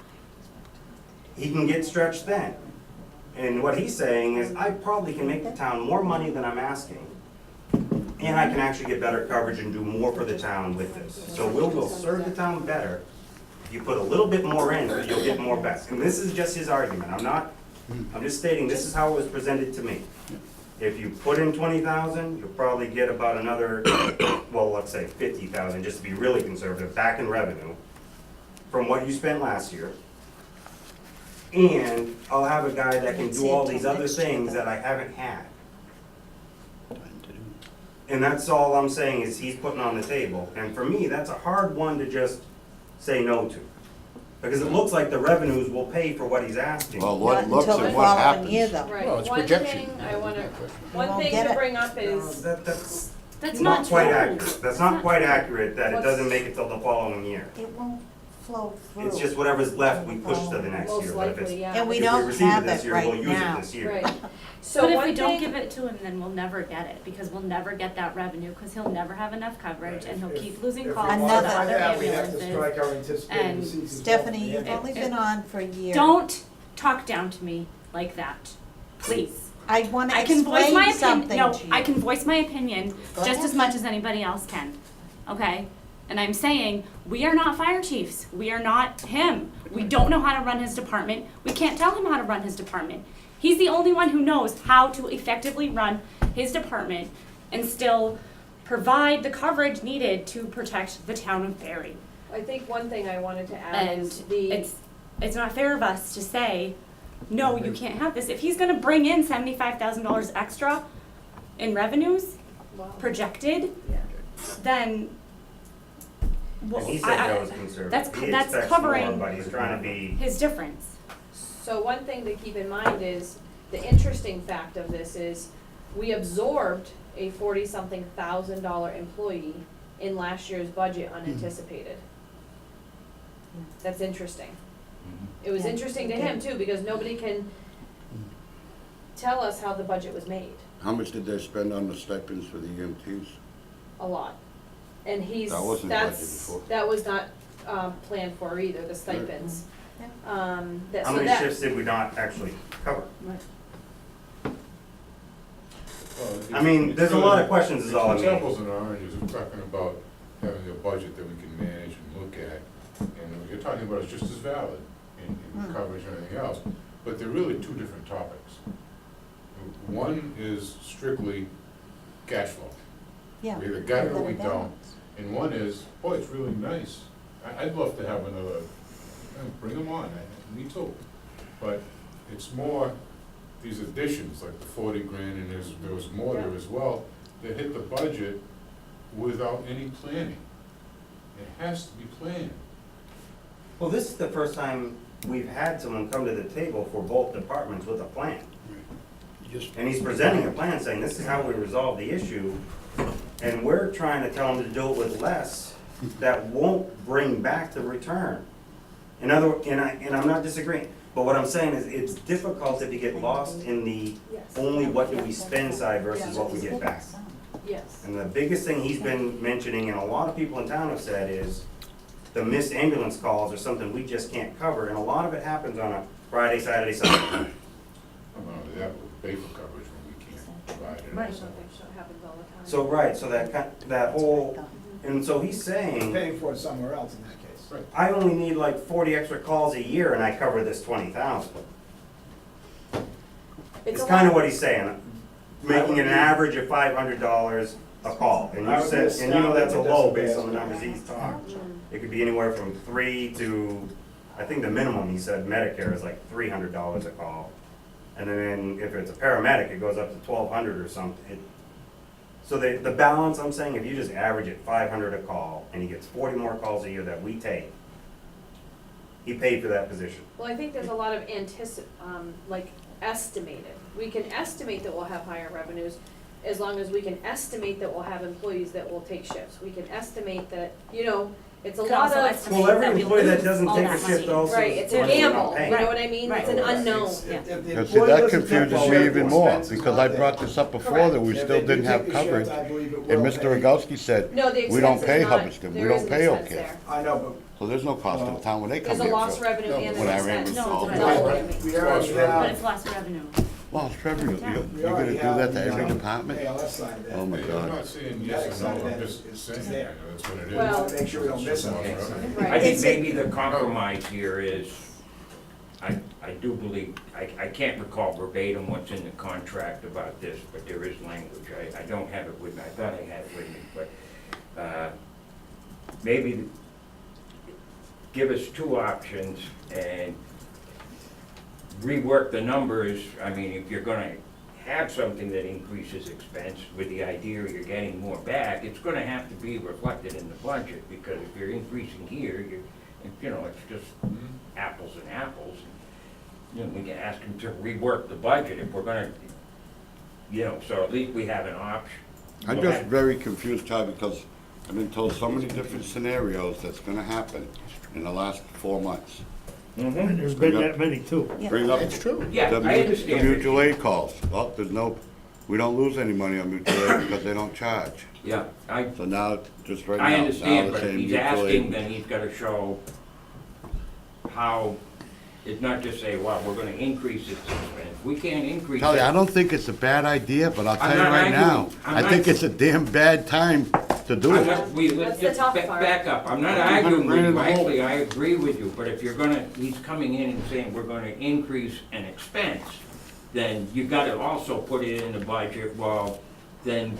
He can get stretched thin. And what he's saying is, I probably can make the town more money than I'm asking. And I can actually get better coverage and do more for the town with this. So we'll serve the town better. You put a little bit more in, so you'll get more back. And this is just his argument. I'm just stating, this is how it was presented to me. If you put in 20,000, you'll probably get about another, well, let's say 50,000, just to be really conservative, back in revenue from what you spent last year. And I'll have a guy that can do all these other things that I haven't had. And that's all I'm saying is he's putting on the table. And for me, that's a hard one to just say no to. Because it looks like the revenues will pay for what he's asking. Well, Not what looks until the and what following year, happens. though. Right, Well, it's one projection. thing I wanna, We one won't thing get to it. bring up is, That's That's not not quite true. accurate. That's not quite accurate that it What's- doesn't make it till the following year. It won't flow through. It's just whatever's left, we push to the next most year. But if it's- likely, yeah. And we if don't receive have this it year, right we'll use now. it this year. Right, so But if one we don't thing, give it to him, then we'll never get it, because we'll never get that revenue, because he'll never have enough coverage, and he'll If- keep losing if we calls to the Another- other that, we have to ambulances. strike our anticipated and receipts as well. Stephanie, you've Yeah. only been on for a year. Don't talk down to me like that, please. I wanna I can voice my explain opinion, something no, to you. I can voice my opinion Go just ahead. as much as anybody else can, okay? And I'm saying, we are not fire chiefs, we are not him. We don't know how to run his department, we can't tell him how to run his department. He's the only one who knows how to effectively run his department and still provide the coverage needed to protect the town of Barry. I think one thing I wanted to add And is the, it's not fair of us to say, no, you can't have this. If he's gonna bring in $75,000 extra in revenues well, projected, yeah. then, well, And he said that was conservative. that's- He that's expects more, covering- but he's trying to be, his difference. So one thing to keep in mind is, the interesting fact of this is, we absorbed a 40-something thousand dollar employee in last year's budget unanticipated. That's interesting. It was Yeah. interesting to him too, because nobody can tell us how the budget was made, How much did they spend on the stipends for the EMTs? a lot. And he's, That wasn't budgeted that's, for. that was not, planned for either, the stipends. That, how so many that, shifts did we not actually cover? Well, I mean, it's there's a really- lot of questions is all I It's mean. apples and oranges, we're talking about having a budget that we can manage and look at, and what you're talking about is just as valid in coverage and everything else, but they're really two different topics. One is strictly cash flow, Yeah. we either got it or Better we don't, balance. and one is, boy, it's really nice. I'd love to have another, bring them on, me too, but it's more these additions, like the 40 grand, and there was more there as well, that hit the budget without any planning. It has to be planned. Well, this is the first time we've had someone come to the table for both departments with a plan. You just, And he's presenting a plan saying, this is how we resolve the issue, and we're trying to tell him to do it with less, that won't bring back the return. And I'm not disagreeing, but what I'm saying is, it's difficult if you get lost in the yes, only what do we spend side versus what we get back. yes. And the biggest thing he's been mentioning, and a lot of people in town have said, is the missed ambulance calls are something we just can't cover, and a lot of it happens on a Friday, Saturday, Sunday. I don't know, that would pay for coverage when we can't provide it. Right, so. so it happens all the time. So, right, so that whole, and so he's saying, Paying for it somewhere else in that case. Right. I only need like 40 extra calls a year and I cover this 20,000. It's a kind of lot. what he's saying, making an average of $500 a call. And I you would said, be and you know that's a astounded low if this based on the is numbers bad. he's talking. Mm. It could be anywhere from 3 to, I think the minimum he said Medicare is like $300 a call. And then if it's a paramedic, it goes up to 1,200 or something. So the balance, I'm saying, if you just average it 500 a call, and he gets 40 more calls a year that we take, he paid for that position. Well, I think there's a lot of like estimated. We can estimate that we'll have higher revenues as long as we can estimate that we'll have employees that will take shifts. We can estimate that, you know, it's a Could lot also of, estimate Well, every that we employee that lose doesn't all take a that shift money. also. right, it's a ones we're not gamble, you paying. know what I mean? It's an It's- unknown. if the Yeah, see, employee that doesn't take confuses the me shift, even the more, expense is because not I there. brought this up before, Correct. that we If still they do didn't have take the shift, coverage. I believe it And will Mr. pay. Rogowski said, No, the we don't expense is pay not, Hubbardston, we there don't is an pay expense Oak there. I know, So there's no cost to the town when they come There's a here. lost so- revenue and When an I ran expense. this No, call. it's but not. we already But have. it's lost revenue. Lost revenue, Yeah. you're gonna do that to every The department? ALS side of that. Oh my I'm God. not saying That yes or side no, of I'm that just is saying, there. you know, that's what it is. Well- Make sure we don't miss It's anything. just lost revenue. Right. I think Is it- maybe the compromise here is, I do believe, I can't recall verbatim what's in the contract about this, but there is language. I don't have it with me, I thought I had it with me, but, maybe give us two options and rework the numbers. I mean, if you're gonna have something that increases expense with the idea you're getting more back, it's gonna have to be reflected in the budget, because if you're increasing here, you know, it's just apples and apples. You know, we can ask them to rework the budget if we're gonna, you know, so at least we have an option. I'm just very confused, Todd, because I've been told so many different scenarios that's gonna happen in the last 4 months. And Mhm. there's been that many too. Yeah. Bring up It's true. Yeah, the I understand. the mutual aid calls. Well, there's no, we don't lose any money on mutual aid because they don't charge. Yeah, So now, just right now, I now understand, they're but if saying he's mutual asking, aid. then he's gotta show how, it's not just say, well, we're gonna increase this expense. We can't increase Tell you, I it. don't think it's a bad idea, but I'll tell I'm you not right now, arguing. I'm I not- think it's a damn bad time to do I'm it. not, let's That's the just tough back, part. back up, I'm not 200 arguing with grand in you, the hole. actually, I agree with you, but if you're gonna, he's coming in and saying we're gonna increase an expense, then you gotta also put it in the budget, well, then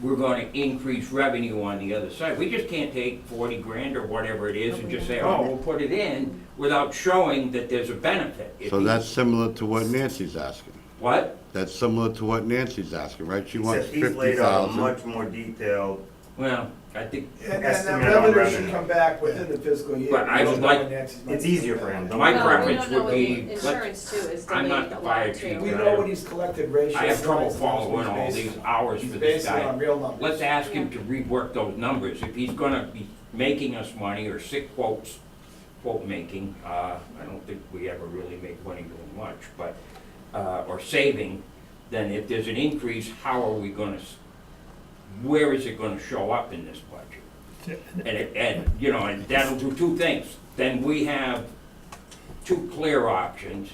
we're gonna increase revenue on the other side. We just can't take 40 grand or whatever it is and just say, oh, we'll put it in, without showing that there's a benefit. If So he- that's similar to what Nancy's asking. What? That's similar to what Nancy's asking, right? She He wants says he's laid out a 50,000. much more detailed, Well, I think, And Estimate that on revenue should revenue. come back within the fiscal year. But I would like- it's easier for him. My Well, preference we don't know would what be- the insurance too is I'm not delayed the a fire lot chief. too. We know what he's collected ratio. I have trouble wise, following all he's these based- hours he's for this basing it guy. on real numbers. Let's ask him to rework those numbers. If he's gonna be making us money or sick quotes, quote making, I don't think we ever really make money doing much, but, or saving, then if there's an increase, how are we gonna, where is it gonna show up in this budget? And, you know, and that'll do two things. Then we have two clear options.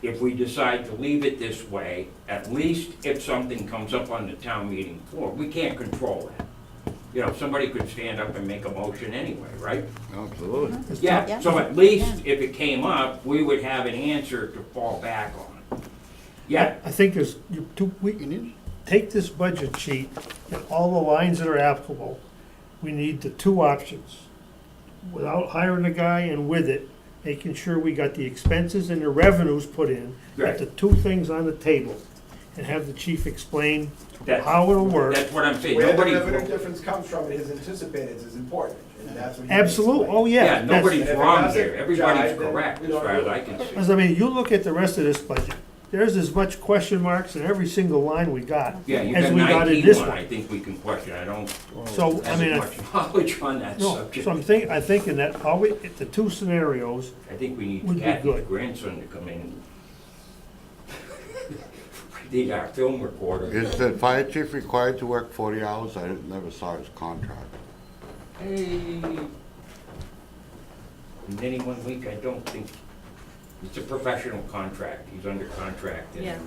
If we decide to leave it this way, at least if something comes up on the town meeting floor, we can't control that. You know, somebody could stand up and make a motion anyway, right? Absolutely. Yeah, so at least if it came up, we would have an answer to fall back on. Yeah, I think there's, take this budget sheet and all the lines that are applicable. We need the two options. Without hiring a guy and with it, making sure we got the expenses and the revenues put in. Right. Get the two things on the table and have the chief explain That- how it'll work. that's what I'm saying. Where the Nobody, revenue difference comes from and his anticipated is important, and that's what he. Absolutely, oh yeah, yeah. that's- nobody's And if it wrong doesn't here. Everybody's jive, then correct we as don't far as do it. I can see. Because I mean, you look at the rest of this budget, there's as much question marks in every single line we got Yeah, you as got we got in 19 this one, I one. think we can question. I don't So, I have mean, as much knowledge on that no, subject. so I'm thinking that always, the two scenarios, I think we would need be Kathy's good. grandson to come in. We need our film recorder. Is the fire chief required to work 40 hours? I never saw his contract. In any 1 week, I don't think, it's a professional contract. He's under contract. and Yes.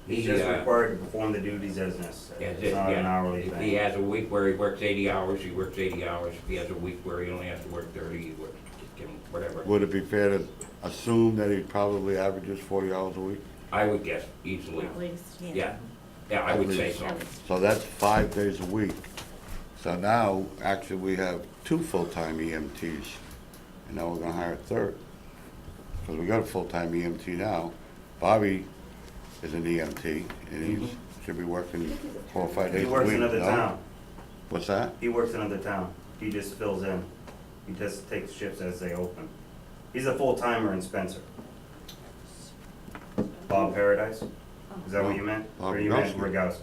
he, He's just required to perform the duties as Yeah, necessary. It's not an hourly If thing. he has a week where he works 80 hours, he works 80 hours. If he has a week where he only has to work 30, he works, whatever. Would it be fair to assume that he probably averages 40 hours a week? I would guess easily. At least. Yeah, yeah, I would say so. At least. So that's 5 days a week. So now, actually, we have 2 full-time EMTs, and now we're gonna hire a third. Because we got a full-time EMT now. Bobby is an EMT, and he should be working 4 or 5 days He a week. works in another no? town. What's that? He works in another town. He just fills in. He just takes shifts as they open. He's a full-timer in Spencer. Bob Paradise? Is that what you meant? Bob Or you meant Rogowski. Rogowski?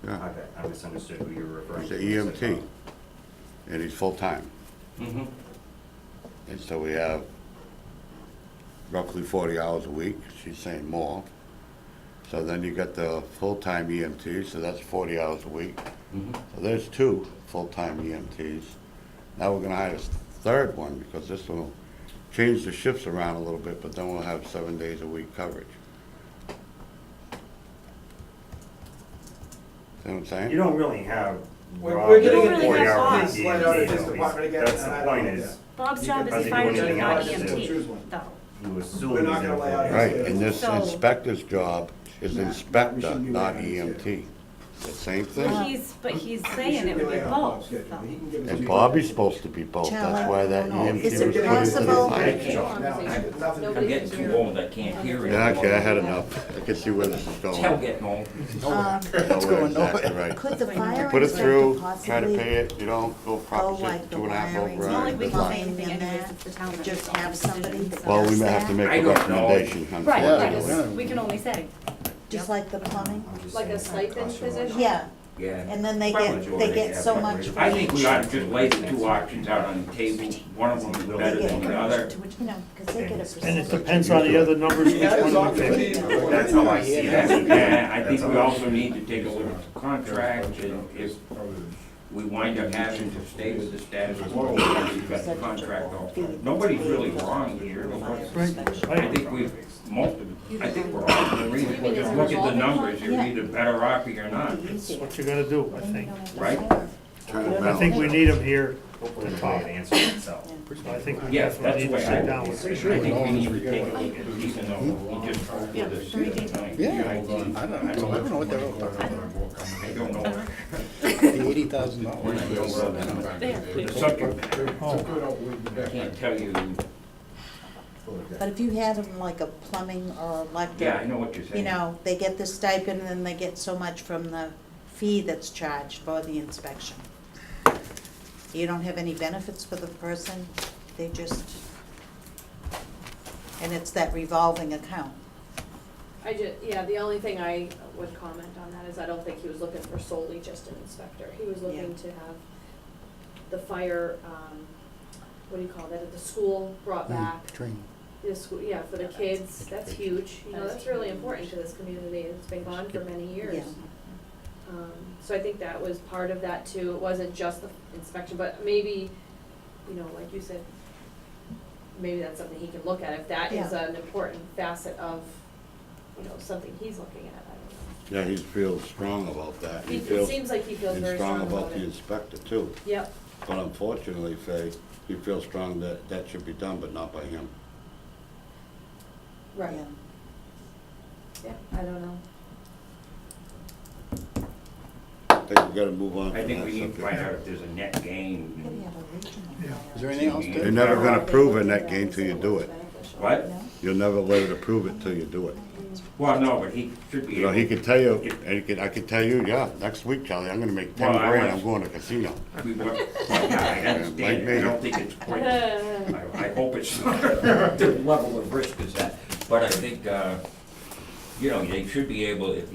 Yeah, Okay, I misunderstood who you were referring he's to. an when you said EMT, and he's full-time. Mm-hmm. And so we have roughly 40 hours a week, she's saying more. So then you got the full-time EMT, so that's 40 hours a week. Mm-hmm. So there's 2 full-time EMTs. Now we're gonna hire a third one, because this will change the shifts around a little bit, but then we'll have 7 days a week coverage. See what I'm You saying? don't really have. We're getting into Forty his hour boss. week Let out of EMT, his though. department again, That's and I the don't point know. is, Bob's You job can- is Does he fire do chief, anything not else? Choose EMT, one. though. he was We're suing not his gonna lay out employer. his- Right, and this So- inspector's job is Nah, we inspector, shouldn't be not laying out his EMT. The same But thing. he's We saying should it would be laying out Bob's both, schedule. though. He can give us And a- Bobby's supposed to be both, that's why that Charlie, EMT is was it put into the possible- fire I chief. I'm getting too old, I can't hear it. Yeah, okay, I had enough. I can see where this is going. Tell getting old. Um, Oh, we're exactly right. Could the fire Put it through, inspector try to pay possibly it, you don't go go proposition like the 2.5 wiring, It's not like we override. can say plumbing anything and anyways, that, it's the town that just makes all have the somebody decisions. that Well, we does may have to that? make I a don't know. recommendation, Right, unfortunately. like, we can only say. Just like the plumbing? I'm just Like a saying, stipend cost you more. position? Yeah, Yeah. and then they Probably get so much for I think we each. ought to just lay the 2 options out on the table, one of them is They better get than the a other. commission to, you know, because they get a And percentage. it depends on the other numbers, which Yeah, one we pick. That's how I see that. And I think we also need to take a look at the contract, and if we wind up having to stay with the status quo, we've got the contract all. Nobody's really wrong here. I think we've, I think we're all in agreement. You mean as a Look at the revolving numbers, you're Yeah. either better off or you're not. That's what you're gonna do, I think. Right. Trying to I balance. think we need them here Hopefully to the talk. plan answers itself. So I think we Yeah, definitely that's need the to way I sit would down be. with I it. think we need to take a look at it, even though we just voted Yeah, this so we the did. other night. Yeah, I I don't know what they're all about. don't know. The $80,000. The subject matter, Oh, I can't tell you, But if you had them like a plumbing or electric. yeah, I know what you're saying. You know, they get the stipend and then they get so much from the fee that's charged for the inspection. You don't have any benefits for the person, they just, and it's that revolving account. Yeah, the only thing I would comment on that is I don't think he was looking for solely just an inspector. He was looking Yeah. to have the fire, what do you call that, at the school brought back. Training. The school, yeah, for the kids, that's huge, you know, that's really important to this community, it's been gone for many years. Yeah. So I think that was part of that too, it wasn't just the inspection, but maybe, you know, like you said, maybe that's something he can look at, if that is Yeah. an important facet of, you know, something he's looking at, I Yeah, he feels strong about that. don't know. He It feels, seems like he feels he's very strong strong about about the it. inspector too. Yep, But unfortunately, Faye, he feels strong that that should be done, but not by him. right, Yeah. yeah, I don't know. I think we gotta move on I from think that we need to find out subject. if there's a net Could gain. have a regional. Is there anything else, You're Dave? never gonna prove a net gain till you do it. What? No? You'll never let it approve it till you do it. Well, no, but he should be You know, able. he could tell you, and I could tell you, yeah, next week, Charlie, I'm gonna make 10 Well, I grand, was- I'm going to casino. We work, yeah, I understand, I don't think it's quite, I hope it's not the level of risk as that, but I think, you know, they should be able, if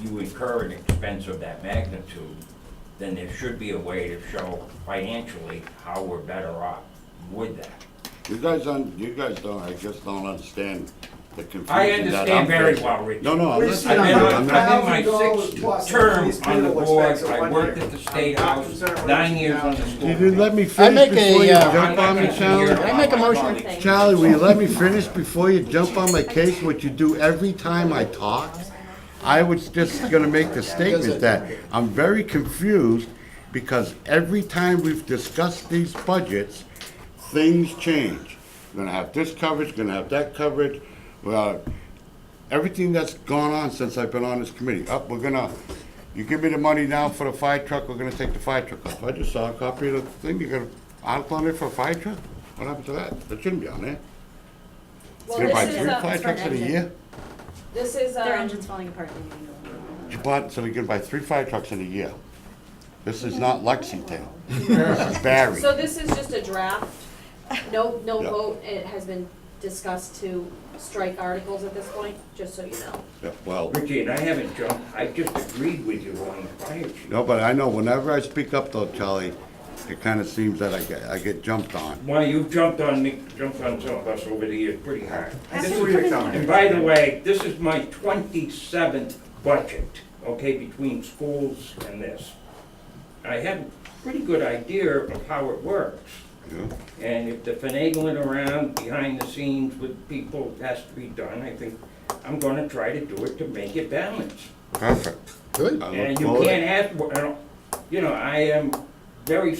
you incur an expense of that magnitude, then there should be a way to show financially how we're better off with that. You guys don't, I just don't understand the confusion I that I'm understand very facing. well, Rich. No, I'm We've listening seen to you, I've I'm been not. on, I'm in my $1,000 plus sixth term these on the people board, expense of I 1 worked year. at the State I'm House, concerned 9 years on the about school. You didn't let me I finish make before a, you uh, jump on me, Charlie? Can I make a motion? Charlie, will you let me finish before you jump on my case, what you do every time I talk? I was just gonna make the statement that I'm very confused because every time we've discussed these budgets, things change. We're gonna have this coverage, gonna have that coverage, well, everything that's gone on since I've been on this committee. You give me the money now for the fire truck, we're gonna take the fire truck off. I just saw a copy of the thing, you got an article on there for a fire truck? What happened to that? That shouldn't be on there. Well, You're gonna buy this is 3 a- fire it's for an trucks in a engine. year? This is, Their engine's falling apart. They need to go. You bought, so we can buy 3 fire trucks in a year. This is not Lexington. This is Barry. So this is just a draft, no Yeah. vote, and it has been discussed to strike articles at this point, just so you know. Yeah, well, Richie, and I haven't jumped, I just agreed with you on the fire chief. no, but I know whenever I speak up though, Charlie, it kinda seems that I get jumped on. Well, you've jumped on me, jumped on some of us over the years pretty hard. I see where you're coming And from. by the way, this is my 27th budget, okay, between schools and this. I have a pretty good idea of how it works. Yeah. And if the finagling around behind the scenes with people has to be done, I think I'm gonna try to do it to make it balance. Perfect. Good. I And look you forward. can't ask, you know, I am very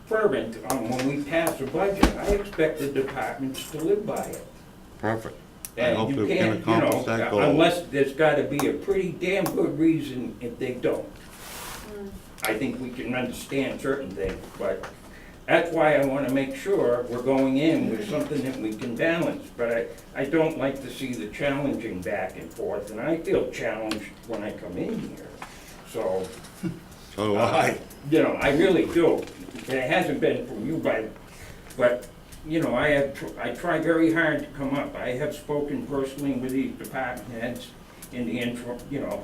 fervent on when we pass a budget, I expect the departments to live by it. Perfect. I And hope you we can can't, you accomplish know, that goal. unless there's gotta be a pretty damn good reason if they don't. I think we can understand certain things, but that's why I wanna make sure we're going in with something that we can balance. But I don't like to see the challenging back and forth, and I feel challenged when I come in here. So, So do I. you know, I really do. And it hasn't been from you, but, you know, I try very hard to come up. I have spoken personally with these department heads in the interim, you know,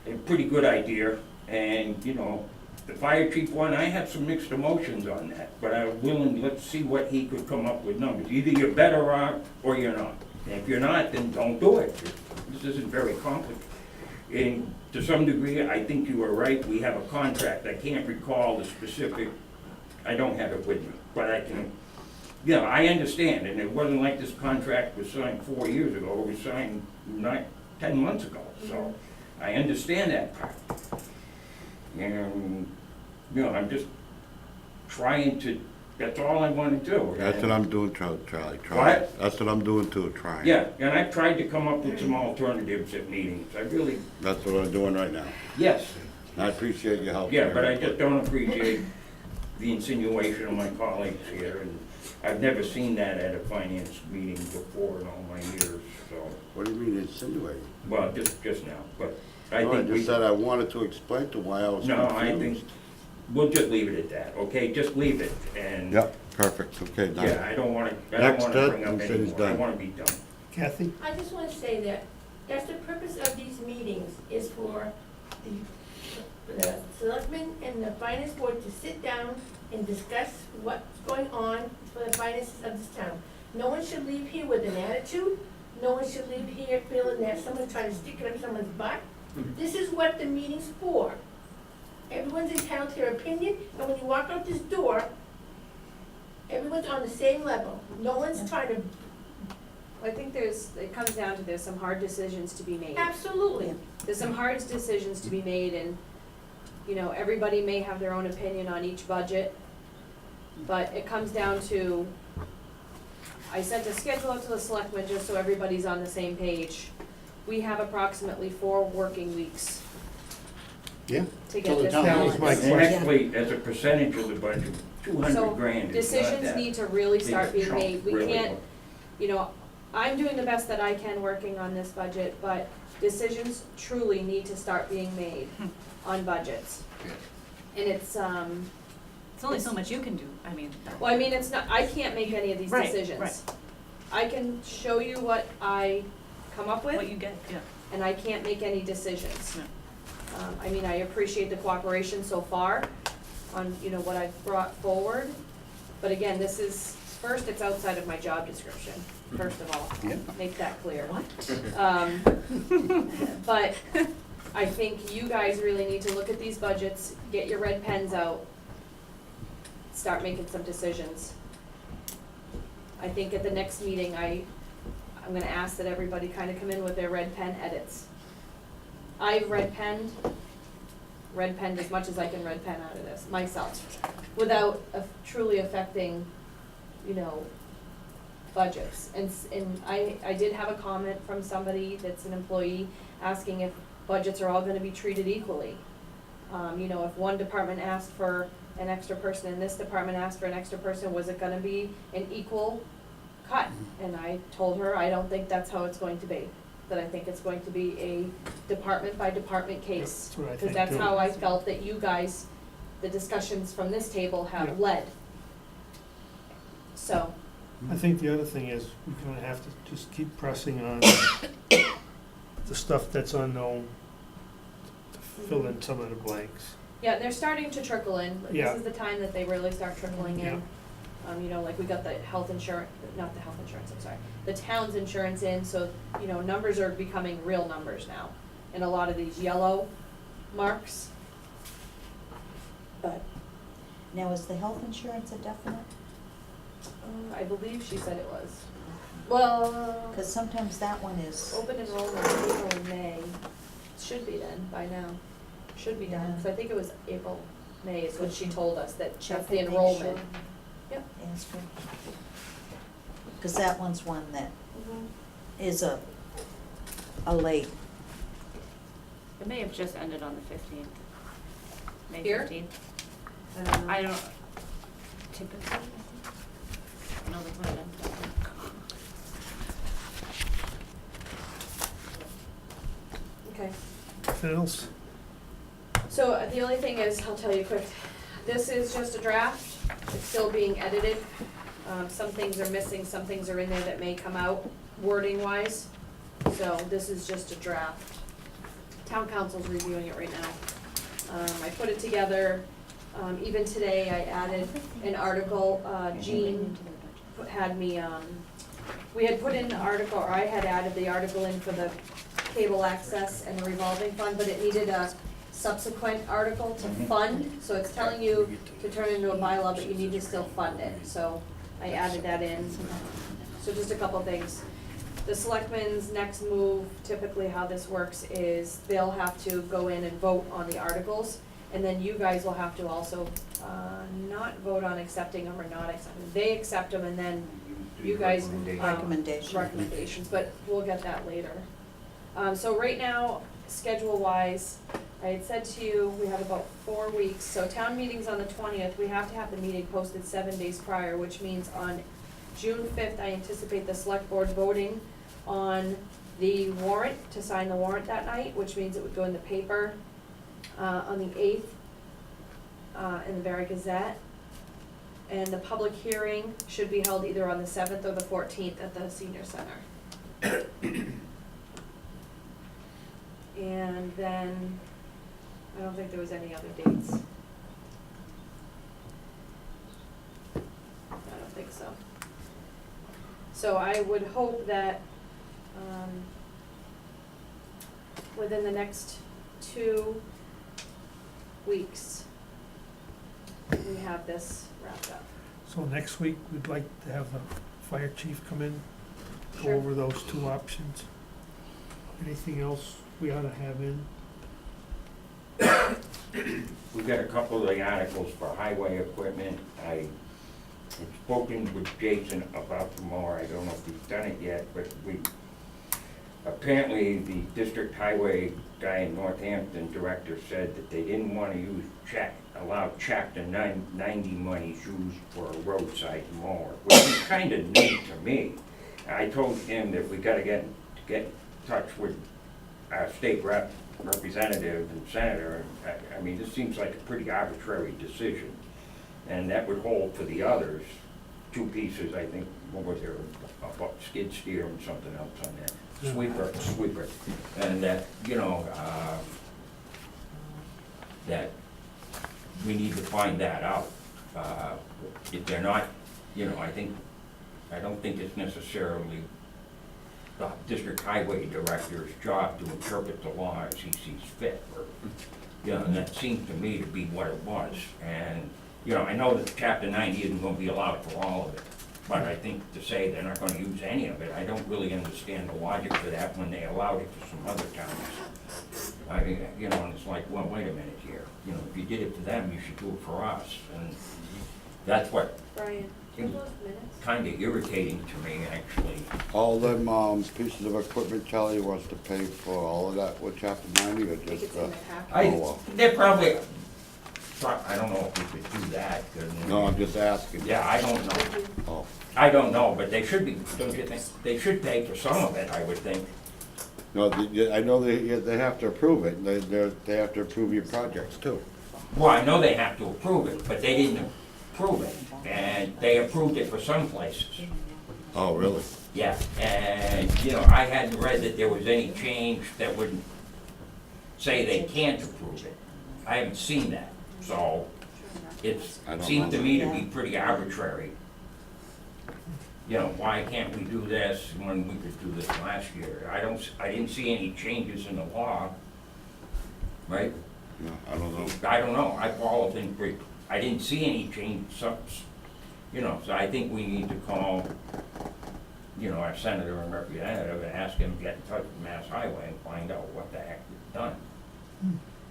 a pretty good idea. And, you know, the fire chief one, I have some mixed emotions on that, but I'm willing, let's see what he could come up with numbers. Either you're better off or you're not. And if you're not, then don't do it. This isn't very complicated. And to some degree, I think you are right, we have a contract. I can't recall the specific, I don't have it with me, but I can, you know, I understand. And it wasn't like this contract was signed 4 years ago, it was signed 10 months ago. So I understand that part. And, you know, I'm just trying to, that's all I want to do. That's what I'm doing, Charlie. What? That's what I'm doing too, trying. Yeah, and I've tried to come up with some alternatives at meetings. I really, That's what I'm doing right now. yes, And I appreciate your help. yeah, and but I your just input. don't appreciate the insinuation of my colleagues here. And I've never seen that at a finance meeting before in all my years, so, What do you mean insinuating? well, just now, but I No, I think we. just said I wanted to explain to why I was No, I think, confused. we'll just leave it at that, okay? Just leave it, and, Yep, perfect, okay, done. yeah, I don't wanna Next bring up, up and say it's anymore. I done. wanna be done. Kathy? I just want to say that, that's the purpose of these meetings, is for the selectmen and the finance board to sit down and discuss what's going on for the finances of this town. No one should leave here with an attitude, no one should leave here feeling that someone's trying to stick it up someone's butt. This is what the meeting's for. Everyone's entitled to their opinion, and when you walk out this door, everyone's on the same level. No one's trying to, I think it comes down to there's some hard decisions to be made. absolutely. There's some hard decisions to be made, and, you know, everybody may have their own opinion on each budget, but it comes down to, I sent a schedule out to the selectmen just so everybody's on the same page. We have approximately 4 working weeks Yeah. to So get the this town That was done. my And question. actually, as a percentage of the budget, 200 grand is not Decisions that need to really big start a being chunk, made. We really. can't, you know, I'm doing the best that I can working on this budget, but decisions truly need to start being made on budgets. And it's, It's only so much you can do, I mean. well, I mean, it's not, I can't make any of these Right, decisions. right. I can show you what I come up What with, you get, yeah. and I can't make any decisions. No. I mean, I appreciate the cooperation so far on, you know, what I've brought forward. But again, this is, first, it's outside of my job description, first of all, Yeah. make that clear. What? But I think you guys really need to look at these budgets, get your red pens out, start making some decisions. I think at the next meeting, I'm gonna ask that everybody kind of come in with their red pen edits. I've red penned as much as I can red pen out of this, myself, without truly affecting, you know, budgets. And I did have a comment from somebody that's an employee asking if budgets are all gonna be treated equally. You know, if one department asked for an extra person and this department asked for an extra person, was it gonna be an equal cut? And I told her, I don't think that's how it's going to be. that I think it's going to be a department by department case. That's what I Because think that's too. how I felt that you guys, the discussions from this table Yeah. have led. So, I think the other thing is, we're gonna have to just keep pressing on the stuff that's unknown, to fill in some of the blanks. yeah, they're starting to trickle in. Like, Yeah. This is the time that they really start trickling Yeah. in. You know, like we got the health insurance, not the health insurance, I'm sorry, the town's insurance in, so, you know, numbers are becoming real numbers now. And a lot of these yellow marks, but, Now, is the health insurance a definite? I believe she said it was. Well, Because sometimes that one is, open enrollment, April and May, should be then, by now, should be done, Yeah. so I think it was April, May is what she told us, that check that's the and make enrollment. sure. Yep. Yeah, that's good. Because that one's one that is a late. It may have just ended on the 15th. May Here? 15th. I don't know. I don't, typically, I think. No, they put it in. Okay. Anything else? So the only thing is, I'll tell you quick, this is just a draft, it's still being edited. Some things are missing, some things are in there that may come out wording wise. So this is just a draft. Town council's reviewing it right now. I put it together, even today I added an article, Jean had me, we had put in the article, or I had added the article in for the cable access and the revolving fund, but it needed a subsequent article to fund, so it's telling you to turn it into a bylaw, but you need to still fund it, so I added that in. So just a couple things. The selectmen's next move, typically how this works is they'll have to go in and vote on the articles, and then you guys will have to also, not vote on accepting them or not accepting them. They accept them and then you guys, Recommendation. recommendations, but we'll get that later. So right now, schedule-wise, I had said to you, we have about 4 weeks, so town meeting's on the 20th, we have to have the meeting posted 7 days prior, which means on June 5th, I anticipate the select board voting on the warrant, to sign the warrant that night, which means it would go in the paper, on the 8th, in the Barry Gazette. And the public hearing should be held either on the 7th or the 14th at the senior center. And then, I don't think there was any other dates. I don't think so. So I would hope that, within the next 2 weeks, we have this wrapped up. So next week, we'd like to have the fire chief come in, go Sure. over those 2 options. Anything else we ought to have in? We've got a couple of the articles for highway equipment. I have spoken with Jason about the mower. I don't know if he's done it yet, but apparently the district highway guy in Northampton director said that they didn't want to use allow chapter 90 monies used for a roadside mower, which is kind of new to me. I told him that we gotta get in touch with our state representative and senator. I mean, this seems like a pretty arbitrary decision. And that would hold for the others, 2 pieces, I think, what was there, a skid steer and something else on that. Sweeper. And that, that we need to find that out. If they're not, I don't think it's necessarily the district highway director's job to interpret the law as he sees fit. And that seems to me to be what it was. And, I know that chapter 90 isn't gonna be allowed for all of it, but I think to say they're not gonna use any of it, I don't really understand the logic for that when they allowed it for some other towns. I mean, and it's like, well, wait a minute here, if you did it for them, you should do it for us. And that's what Brian, do you have those minutes? kind of irritating to me, actually. All them, pieces of equipment Charlie wants to pay for all of that with chapter 90 or I think just, it's in the packet. They're probably, I don't know if we could do that. 'Cause- no, I'm just asking. Yeah, I don't know. Oh, I don't know, but they should be, don't you think? They should pay for some of it, I would think. No, I know they have to approve it, they have to approve your projects too. Well, I know they have to approve it, but they didn't approve it, and they approved it for some places. Oh, really? Yeah, and, you know, I hadn't read that there was any change that would say they can't approve it. I haven't seen that, so it I don't seemed to know. me to be pretty arbitrary. You know, why can't we do this when we could do this last year? I didn't see any changes in the law, right? No, I don't know. I don't know, I follow things pretty, I didn't see any change, you know, so I think we need to call, you know, our senator and representative and ask him to get in touch with Mass Highway and find out what the heck is done.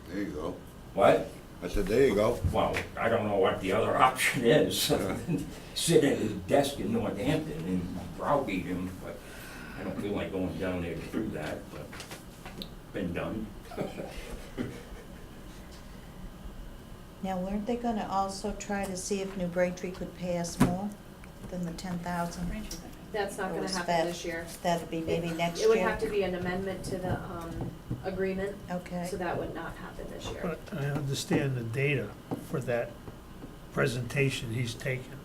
There you go. What? I said, there you go. Well, I don't know what the other option is, sit at his desk in Northampton and browbeat him, but I don't feel like going down there to do that, but been done. Now, weren't they gonna also try to see if New Braintree could pay us more than the 10,000? That's not Or gonna was happen that- this year. That'd be maybe next It year? would have to be an amendment to the, agreement, Okay. so that would not happen this year. But I understand the data for that presentation he's taken.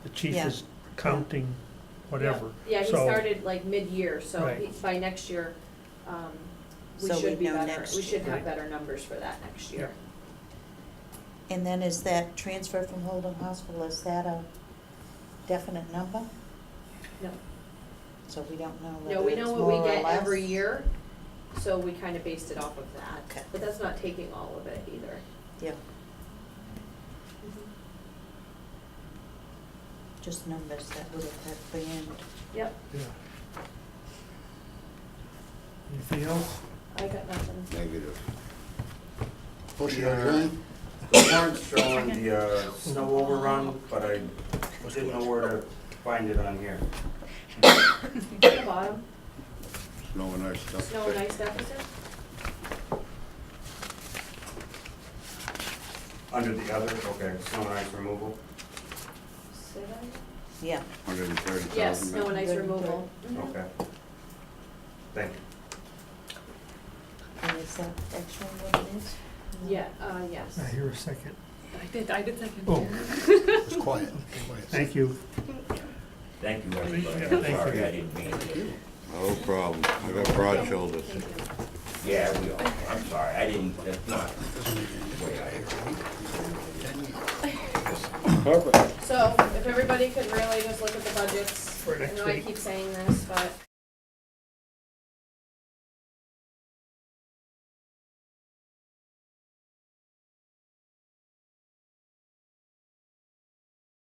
The chief Yeah. is counting whatever. Yeah, he So- started like mid-year, so Right. by next year, we So should we'd be know better, next we should year. have better numbers for that next year. And then is that transfer from Holden Hospital, is that a definite number? No, So we don't know no, whether we it's know more what or we get less? every year, so we kinda based it off of that. Okay. But that's not taking all of it either. Yeah, just numbers that would have had the end. Yep, Yeah. Anything else? I got nothing. Negative. Motion adjourned? The warrant's showing the snow overrun, but I didn't know where to find it on here. At the bottom, Snow and ice stuff. snow and ice deficit? Under the other, okay, snow and ice removal. Say that again? Yeah, 130,000. Yes, snow and ice Good. removal. Mhm. Okay. Thank you. and is that actually what it is? Yeah, yes. I hear a second. I did second. Oh, It's quiet. Quiet. thank you. Thank you, everybody, Yeah, I'm thank sorry, you. I didn't mean to. No problem. I got broad shoulders. Yeah, we all, I'm sorry, I didn't, that's not the way I. Perfect. So, if everybody could really just look at the budgets, For I next know I week. keep saying this, but